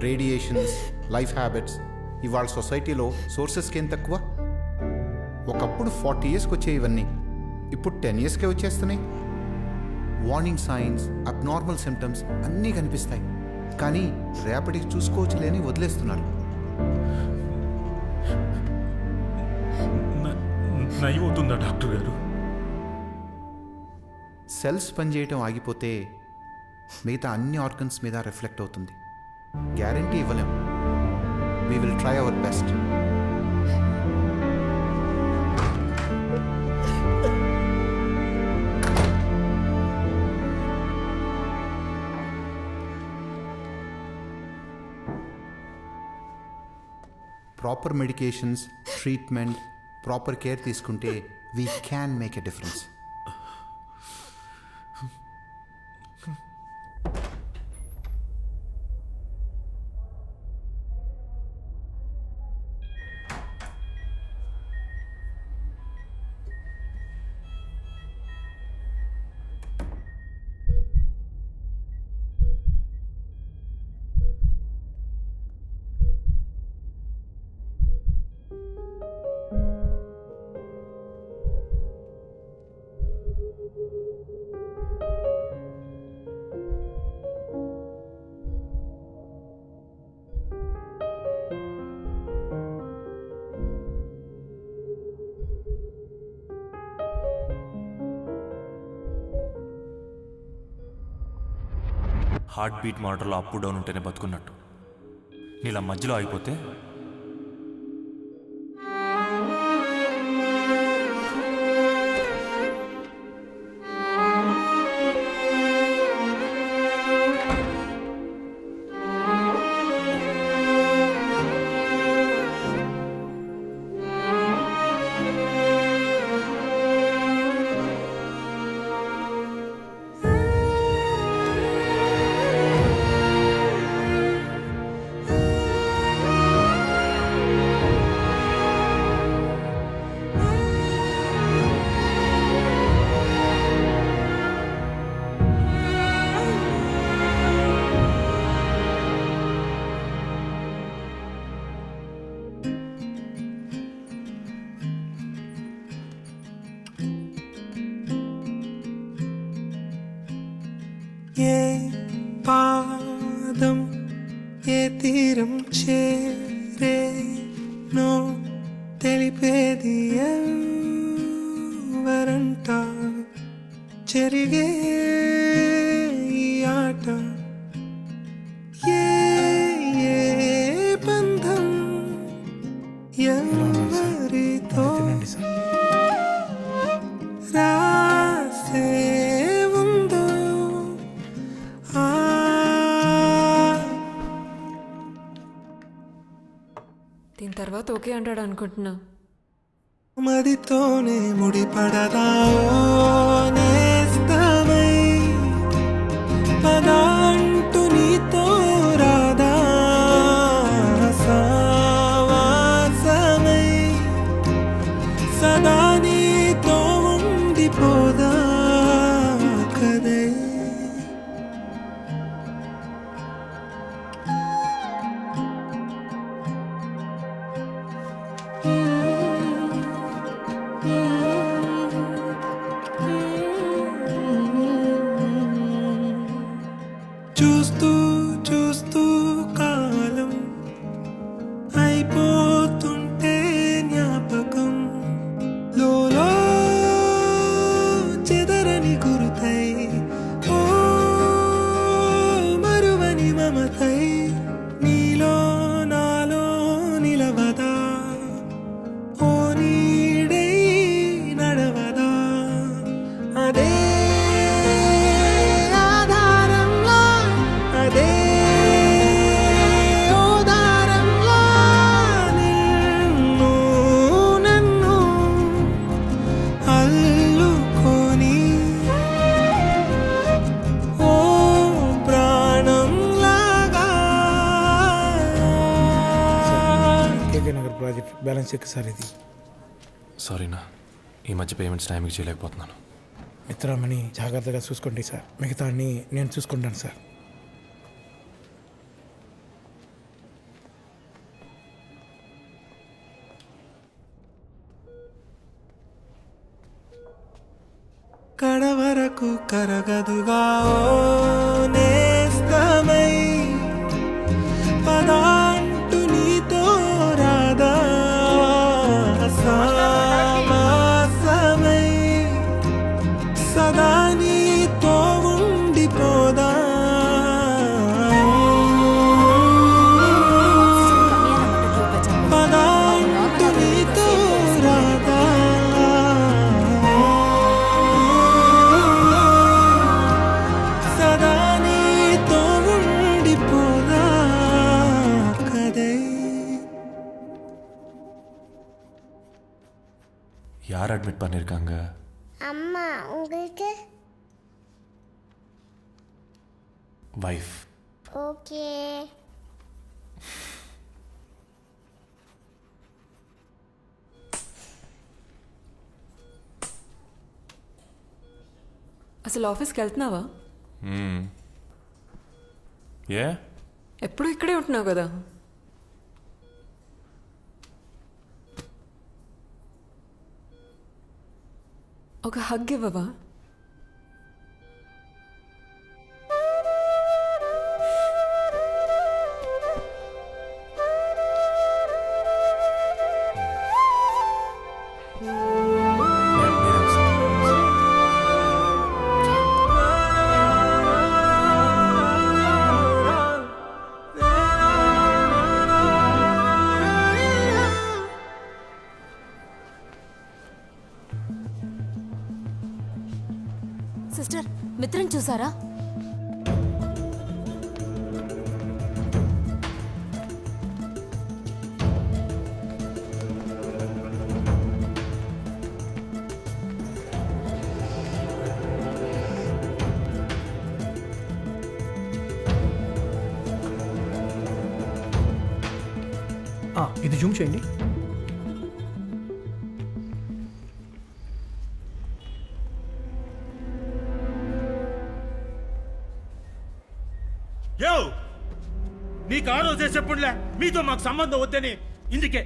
radiations, life habits. ఇవాళ సొసైటీలో సోర్సెస్కి ఏం తక్కువ? ఒకప్పుడు 40 yearsకి వచ్చాయి ఇవన్నీ, ఇప్పుడు 10 yearsకే వచ్చేస్తున్నాయి. వార్నింగ్ సైన్స్, అబ్నార్మల్ సిమ్టమ్స్ అన్నీ కనిపిస్తాయి, కానీ రేపటికి చూసుకోవచ్చులేని వదిలేస్తున్నారు. నయమవుతుందా డాక్టర్ గారు? సెల్స్ పనిచేయటం ఆగిపోతే మిగతా అన్ని ఆర్గన్స్ మీద రిఫ్లెక్ట్ అవుతుంది. గ్యారంటీ ఇవ్వలేం. We will try our best. Proper medications, treatment, proper care తీసుకుంటే we can make a difference. Heartbeat మానిటర్లో అప్ డౌన్ ఉంటేనే బతుకున్నట్టు. నీలా మధ్యలో ఆగిపోతే ఏ పాదం ఏ తీరం చేరే నో తెలిపేది ఎవరంట. జరిగే ఈ ఆట ఏ బంధం ఎవరితో రాసే ఉందో దీని తర్వాత ఓకే అంటాడు అనుకుంటున్నా. మదితోనే ముడిపడదావో నేస్తమై పదాంటూ నీతో రాదా సావాసమై సదా నీతో ఉండిపోదా కదే. చూస్తూ చూస్తూ కాలం అయిపోతుంటే జ్ఞాపకం లోలో బ్యాలెన్స్ చెక్ సార్ ఇది. సారీనా, ఈ మధ్య పేమెంట్స్ టైంకి చేయలేకపోతున్నాను. మిత్రమని జాగ్రత్తగా చూసుకోండి సార్, మిగతా అన్ని నేను చూసుకుంటాను సార్. కడవరకు కరగదుగా నేస్తమై పదాంటు నీతో రాదా సామాసమై సదా నీతో ఉండిపోదా పదాంటు నీతో రాదా సదా నీతో ఉండిపోదా కదే. யார் அட்மிட் பண்ணியிருக்காங்க? அம்மா. உங்களுக்கு? வைஃப். ஓகே. అసలు ఆఫీస్కి వెళ్తున్నావా? ఏ ఎప్పుడు ఇక్కడే ఉంటున్నావు కదా. ఒక హగ్ ఇవ్వవా? సిస్టర్, మిత్రం చూసారా? ఇది జూమ్ చేయండి. యో, నీకు ఆ రోజే చెప్పుడులే మీతో మాకు సంబంధం వద్దని. ఇందుకే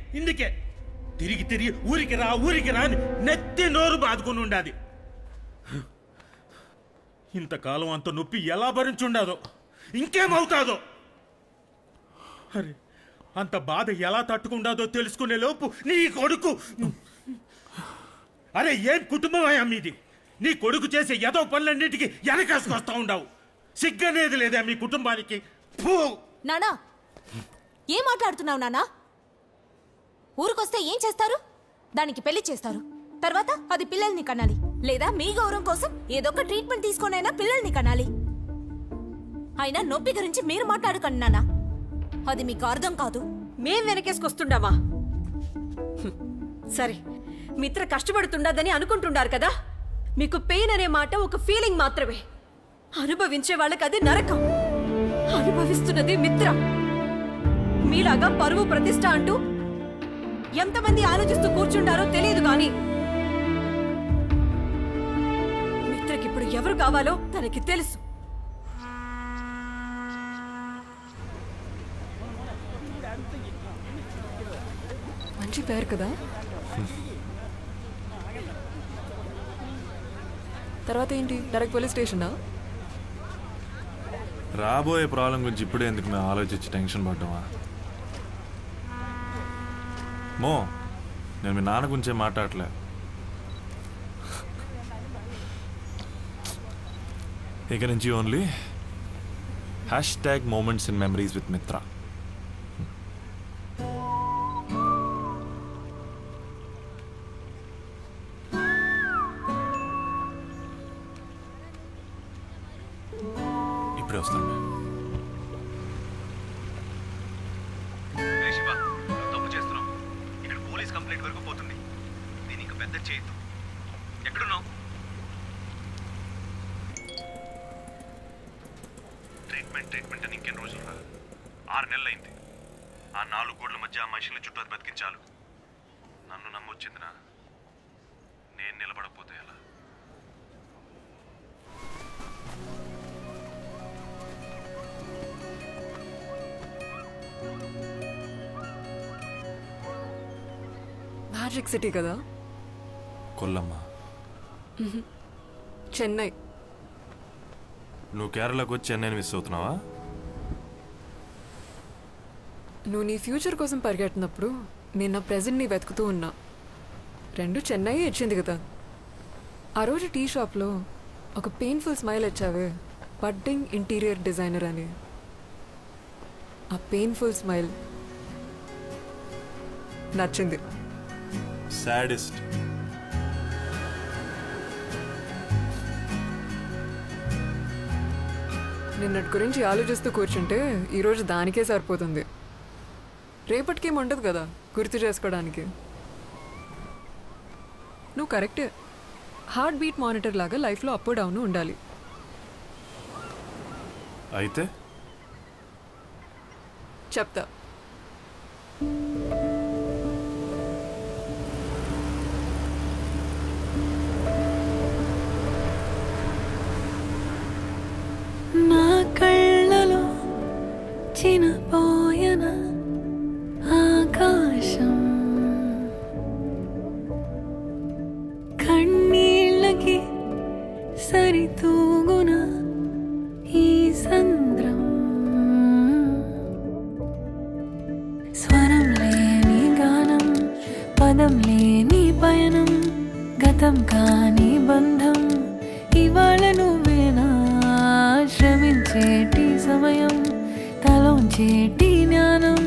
తిరిగి ఊరికి రా అని నెత్తి నోరు బాదుకుని ఉండాది. ఇంతకాలం అంత నొప్పి ఎలా భరించుండాదో, ఇంకేమవుతాదో. అరే, అంత బాధ ఎలా తట్టుకుండాదో తెలుసుకునే లోపు నీ కొడుకు. అరే, ఏం కుటుంబం అయ్యా మీది? నీ కొడుకు చేసే ఏదో పనులన్నిటికీ వెనకాసుకొస్తా ఉండవు. సిగ్గనేది లేదా మీ కుటుంబానికి? నానా, ఏం మాట్లాడుతున్నావు నానా? ఊరికొస్తే ఏం చేస్తారు? దానికి పెళ్లి చేస్తారు. తర్వాత అది పిల్లల్ని కనాలి, లేదా మీ గౌరవం కోసం ఏదొక ట్రీట్మెంట్ తీసుకొనైనా పిల్లల్ని కనాలి. అయినా నొప్పి గురించి మీరు మాట్లాడకండి నానా, అది మీకు అర్థం కాదు. మేం వెనకేసుకొస్తుండామా? సరే, మిత్ర కష్టపడుతుండదని అనుకుంటున్నారు కదా. మీకు పెయిన్ అనే మాట ఒక ఫీలింగ్ మాత్రమే. అనుభవించే వాళ్ళకి అది నరకం. అనుభవిస్తున్నది మిత్ర. మీలాగా పరువు ప్రతిష్ట అంటూ ఎంతమంది ఆలోచిస్తూ కూర్చుంటారో తెలియదు కానీ మిత్రకి ఇప్పుడు ఎవరు కావాలో తనకి తెలుసు. మంచి పేరు కదా. తర్వాత ఏంటి, డైరెక్ట్ పోలీస్ స్టేషనా? రాబోయే ప్రాబ్లం గురించి ఇప్పుడే ఎందుకు మేము ఆలోచించి టెన్షన్ పడ్డామా? మో, నేను మీ నాన్న గురించే మాట్లాడలే. ఇక నుంచి only #moments in memories with మిత్ర. ఇప్పుడే వస్తాను. తప్పు చేస్తున్నావు. ఇక్కడ పోలీస్ కంప్లైంట్ వరకు పోతుంది. దీని ఇంకా పెద్ద చేయొద్దు. ఎక్కడున్నావు? ట్రీట్మెంట్ అని ఇంకెన్ని రోజులు రా? 6 నెలలు అయింది. ఆ 4 గోడల మధ్య ఆ మనుషుల చుట్టూ బతికించాలు. నన్ను నమ్మొచ్చిందిరా. నేను నిలబడకపోతే ఎలా? మ్యాజిక్ సిటీ కదా? కొల్లమ్మ. చెన్నై. నువ్వు కేరళకు వచ్చి చెన్నైని మిస్ అవుతున్నావా? నువ్వు నీ ఫ్యూచర్ కోసం పరిగెట్టినప్పుడు నేను నా ప్రెజెంట్ని వెతుకుతూ ఉన్నా. రెండు చెన్నై ఇచ్చింది కదా. ఆ రోజు టీ షాప్లో ఒక పెయిన్ఫుల్ స్మైల్ ఇచ్చావే, బడ్డింగ్ ఇంటీరియర్ డిజైనర్ అని. ఆ పెయిన్ఫుల్ స్మైల్ నచ్చింది. సాడెస్ట్. నిన్నటి గురించి ఆలోచిస్తూ కూర్చుంటే ఈరోజు దానికే సరిపోతుంది. రేపటికేం ఉండదు కదా గుర్తు చేసుకోవడానికి. నువ్వు కరెక్టే. హార్ట్ బీట్ మానిటర్ లాగా లైఫ్లో అప్ డౌన్ ఉండాలి. అయితే చెప్తా. నా కళ్ళలో చినపోయన ఆకాశం, కన్నీళ్ళకి సరితూగున ఈ సంద్రం, స్వరం లేని గానం, పదం లేని పయనం, గతం కాని బంధం, ఇవాళ నువ్వేనా శ్రమించేటి సమయం, తలోంచేటి జ్ఞానం,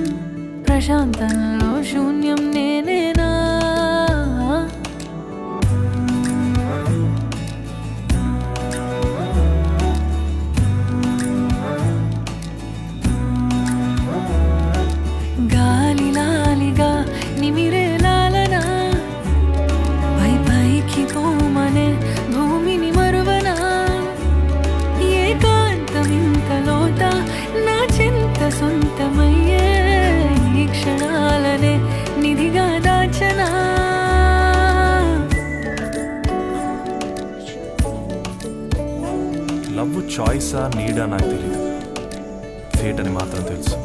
ప్రశాంతంలో శూన్యం నేనేనా? గాలి లాలిగా నిమిరే లాలనా, పై పైకి పోమనే భూమిని మరువనా, ఏకాంతమింతలోత నా చింత సొంతమయ్యే ఈ క్షణాలనే నిధిగా దాచనా. లవ్ చాయిసా నీడా నాకు తెలియదు. ఫేట్ అని మాత్రం తెలుసు.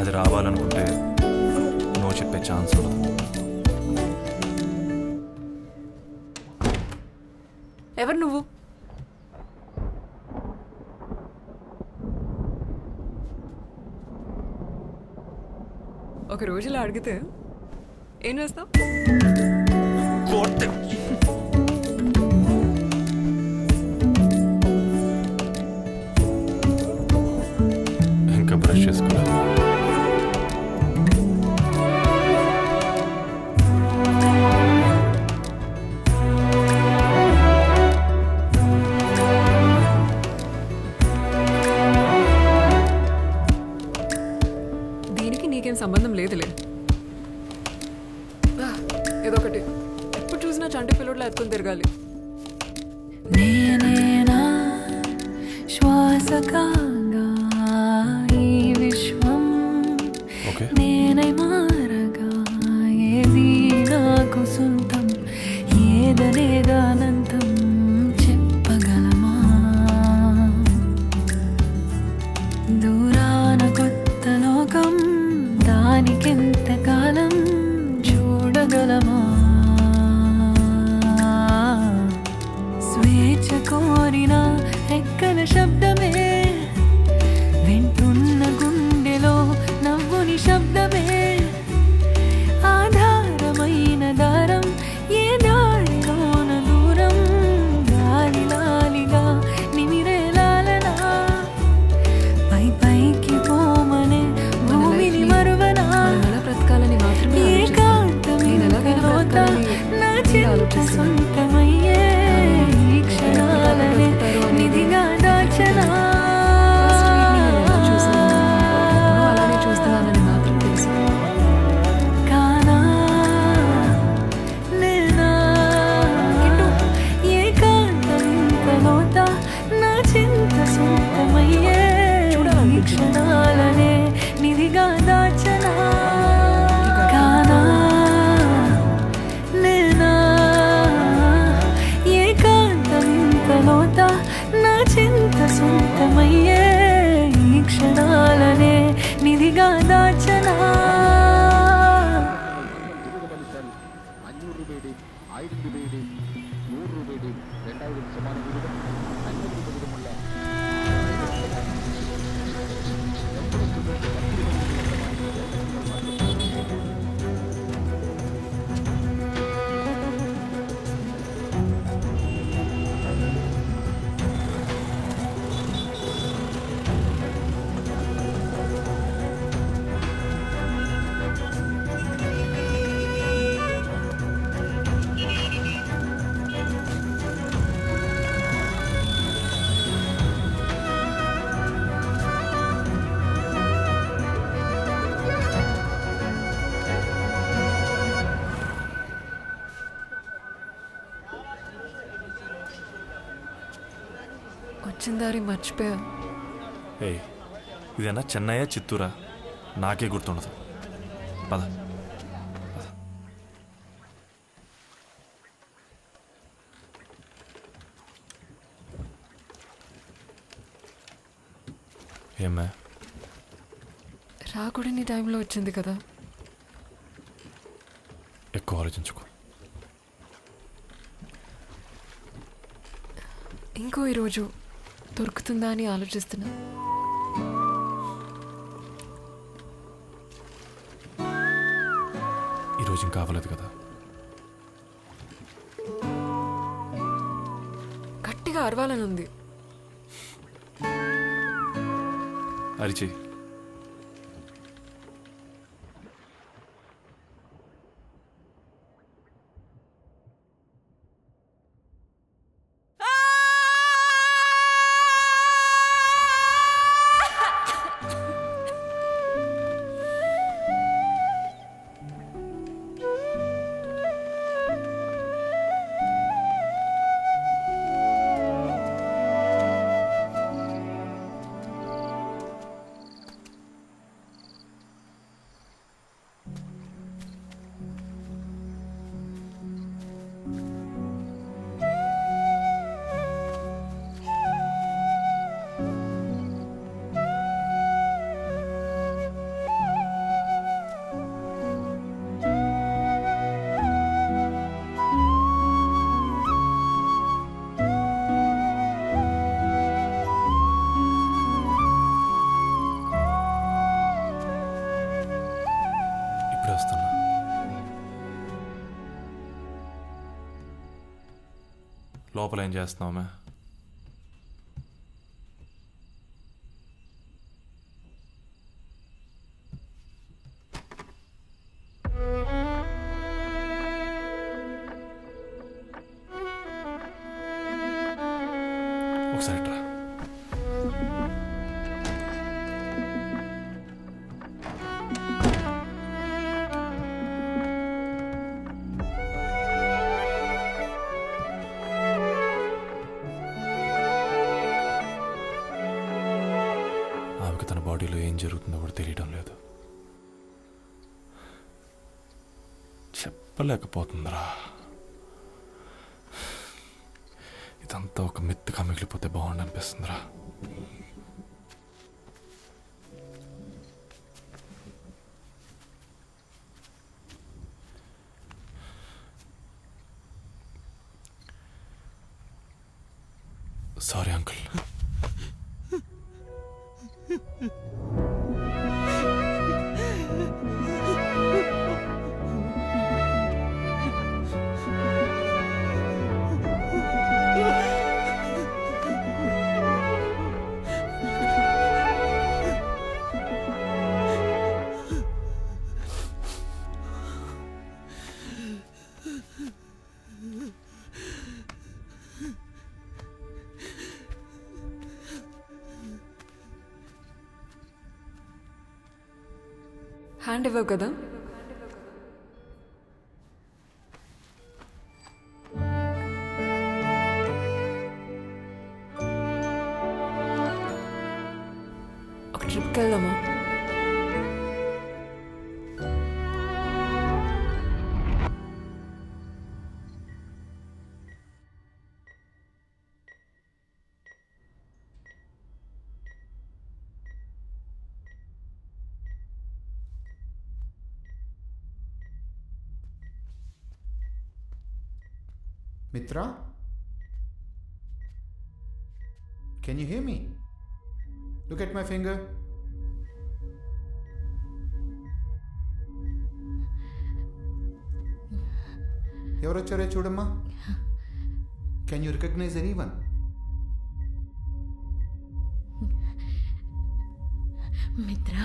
అది రావాలనుకుంటే నో చెప్పే ఛాన్స్ ఉండదు. ఎవరు నువ్వు? ఒక రోజులో అడిగితే ఏం చేస్తావు? ఇంకా బ్రష్ చేసుకోవాలి. దీనికి నీకేం సంబంధం లేదులే. ఏదొకటి ఎప్పుడు చూసినా చంటి పిల్లడిలో ఎత్తుకొని తిరగాలి. నేనేనా శ్వాస కాగా ఈ విశ్వం, నేనై మారగా ఏది నాకు సొంతం, ఏదనేగానంతం చెప్పగలమా? దూరాన కొత్త లోకం, దానికెంత కాలం చూడగలమా? స్వేచ్ఛ కోరిన ఎక్కల శబ్దమే, వింటున్న గుండెలో నవ్వుని శబ్దమే, ఆధారమైన దారం ఏ దారిలోన దూరం, గాలి లాలిగా నిమిరే లాలనా, పై పైకి పోమనే భూమిని మరువనా, బ్రతకాలని మాత్రమే ఏకాంతమింతలోత నా చింత సొంతమయ్యే ఈ క్షణాలనే నిధిగా దాచనా. 1000 രൂപയുടെയും 100 രൂപയുടെയും 2000 സമ്മാന വീടുകൾ 50 രൂപ വീതമുള്ള వచ్చిన దారి మర్చిపోయా. ఏయ్, ఇదేనా చెన్నయ్య చిత్తూరా? నాకే గుర్తుండదు. పద. ఏమ్మా? రాకూడని టైంలో వచ్చింది కదా. ఎక్కువ ఆలోచించుకో. ఇంకో ఈరోజు దొరుకుతుందా అని ఆలోచిస్తున్నా. ఈరోజు ఇంకా అవ్వలేదు కదా. గట్టిగా అరవాలని ఉంది. అరిచి వస్తున్నా. లోపల ఏం చేస్తున్నావు? ఒకసారి రా. తన బాడీలో ఏం జరుగుతుందో కూడా తెలియడం లేదు. చెప్పలేకపోతుందిరా. ఇదంతా ఒక మిత్తుగా మిగిలిపోతే బాగుండు అనిపిస్తుందిరా. Sorry uncle. హ్యాండ్ ఇవ్వవు కదా? ఒక ట్రిప్కి వెళ్దామా? Mitra, can you hear me? Look at my finger. ఎవరు వచ్చారో చూడమ్మా. Can you recognise anyone? Mitra,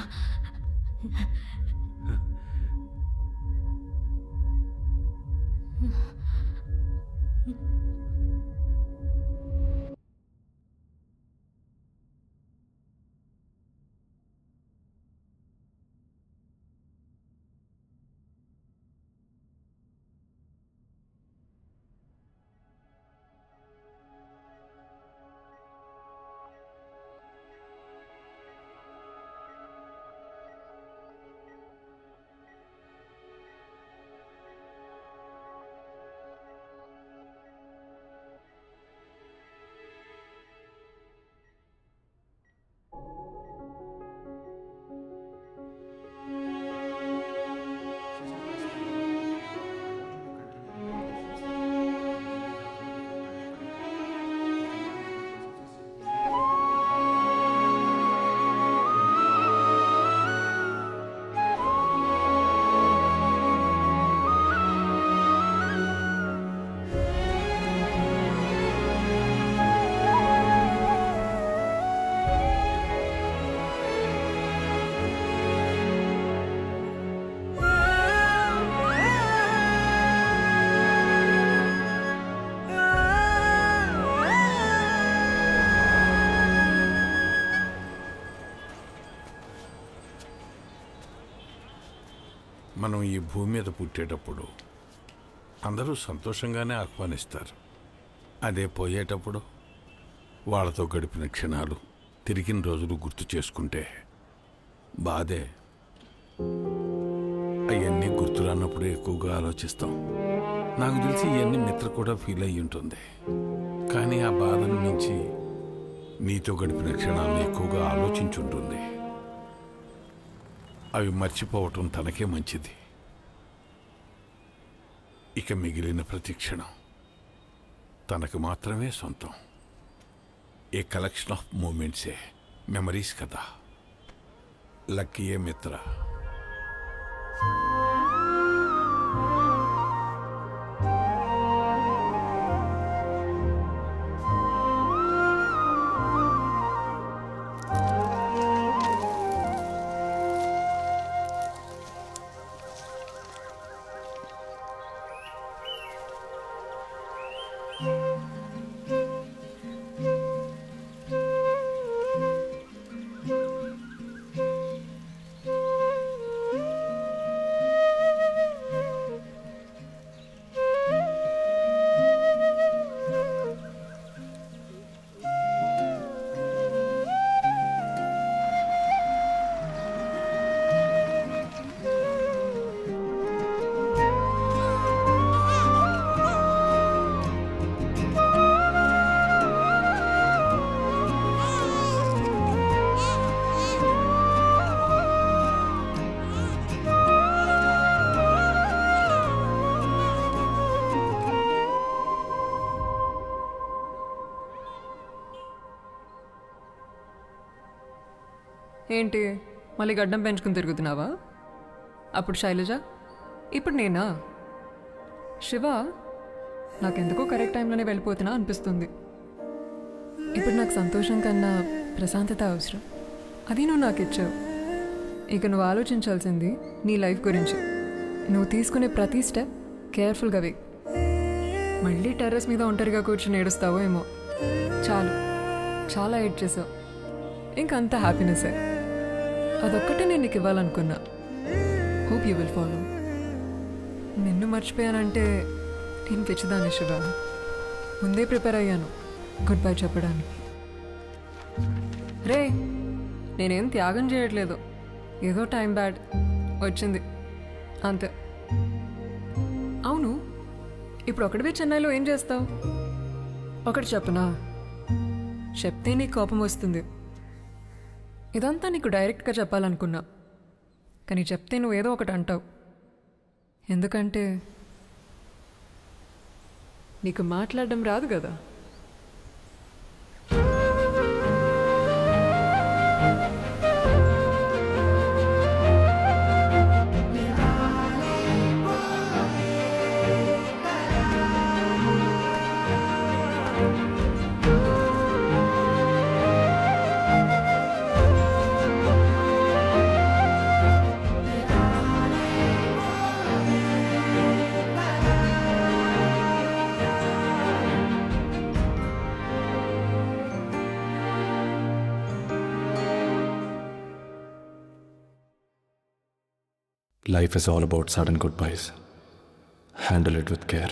మనం ఈ భూమి మీద పుట్టేటప్పుడు అందరూ సంతోషంగానే ఆహ్వానిస్తారు. అదే పోయేటప్పుడు వాళ్ళతో గడిపిన క్షణాలు, తిరిగిన రోజులు గుర్తు చేసుకుంటే బాధే. అవన్నీ గుర్తురాన్నప్పుడు ఎక్కువగా ఆలోచిస్తాం. నాకు తెలిసి ఇవన్నీ మిత్ర కూడా ఫీల్ అయ్యి ఉంటుంది. కానీ ఆ బాధను మించి నీతో గడిపిన క్షణాలను ఎక్కువగా ఆలోచించుంటుంది. అవి మర్చిపోవటం తనకే మంచిది. ఇక మిగిలిన ప్రతి క్షణం తనకు మాత్రమే సొంతం. ఏ కలెక్షన్ ఆఫ్ మూమెంట్సే మెమరీస్ కదా. లక్కీయే మిత్ర. ఏంటి మళ్ళీ గడ్డం పెంచుకుని తిరుగుతున్నావా? అప్పుడు శైలజ, ఇప్పుడు నేనా? శివ, నాకెందుకో కరెక్ట్ టైంలోనే వెళ్ళిపోతున్నా అనిపిస్తుంది. ఇప్పుడు నాకు సంతోషం కన్నా ప్రశాంతత అవసరం. అది నువ్వు నాకు ఇచ్చావు. ఇక నువ్వు ఆలోచించాల్సింది నీ లైఫ్ గురించి. నువ్వు తీసుకునే ప్రతి స్టెప్ కేర్ఫుల్గా వే. మళ్ళీ టెర్రస్ మీద ఒంటరిగా కూర్చొని ఏడుస్తావో ఏమో. చాలు, చాలా ఏడ్ చేసావు. ఇంకంత హ్యాపీనెస్సే. అదొక్కటే నేను నీకు ఇవ్వాలనుకున్నా. Hope you will follow. నిన్ను మర్చిపోయానంటే నేను పిచ్చిదాన్ని శివ. ముందే ప్రిపేర్ అయ్యాను గుడ్ బై చెప్పడానికి. రే, నేనేం త్యాగం చేయట్లేదు. ఏదో టైం బ్యాడ్ వచ్చింది అంతే. అవును, ఇప్పుడు ఒకటివే చెన్నైలో ఏం చేస్తావు? ఒకటి చెప్పనా? చెప్తే నీకు కోపం వస్తుంది. ఇదంతా నీకు డైరెక్ట్గా చెప్పాలనుకున్నా, కానీ చెప్తే నువ్వు ఏదో ఒకటి అంటావు. ఎందుకంటే నీకు మాట్లాడడం రాదు కదా. Life is all about sudden goodbyes. Handle it with care.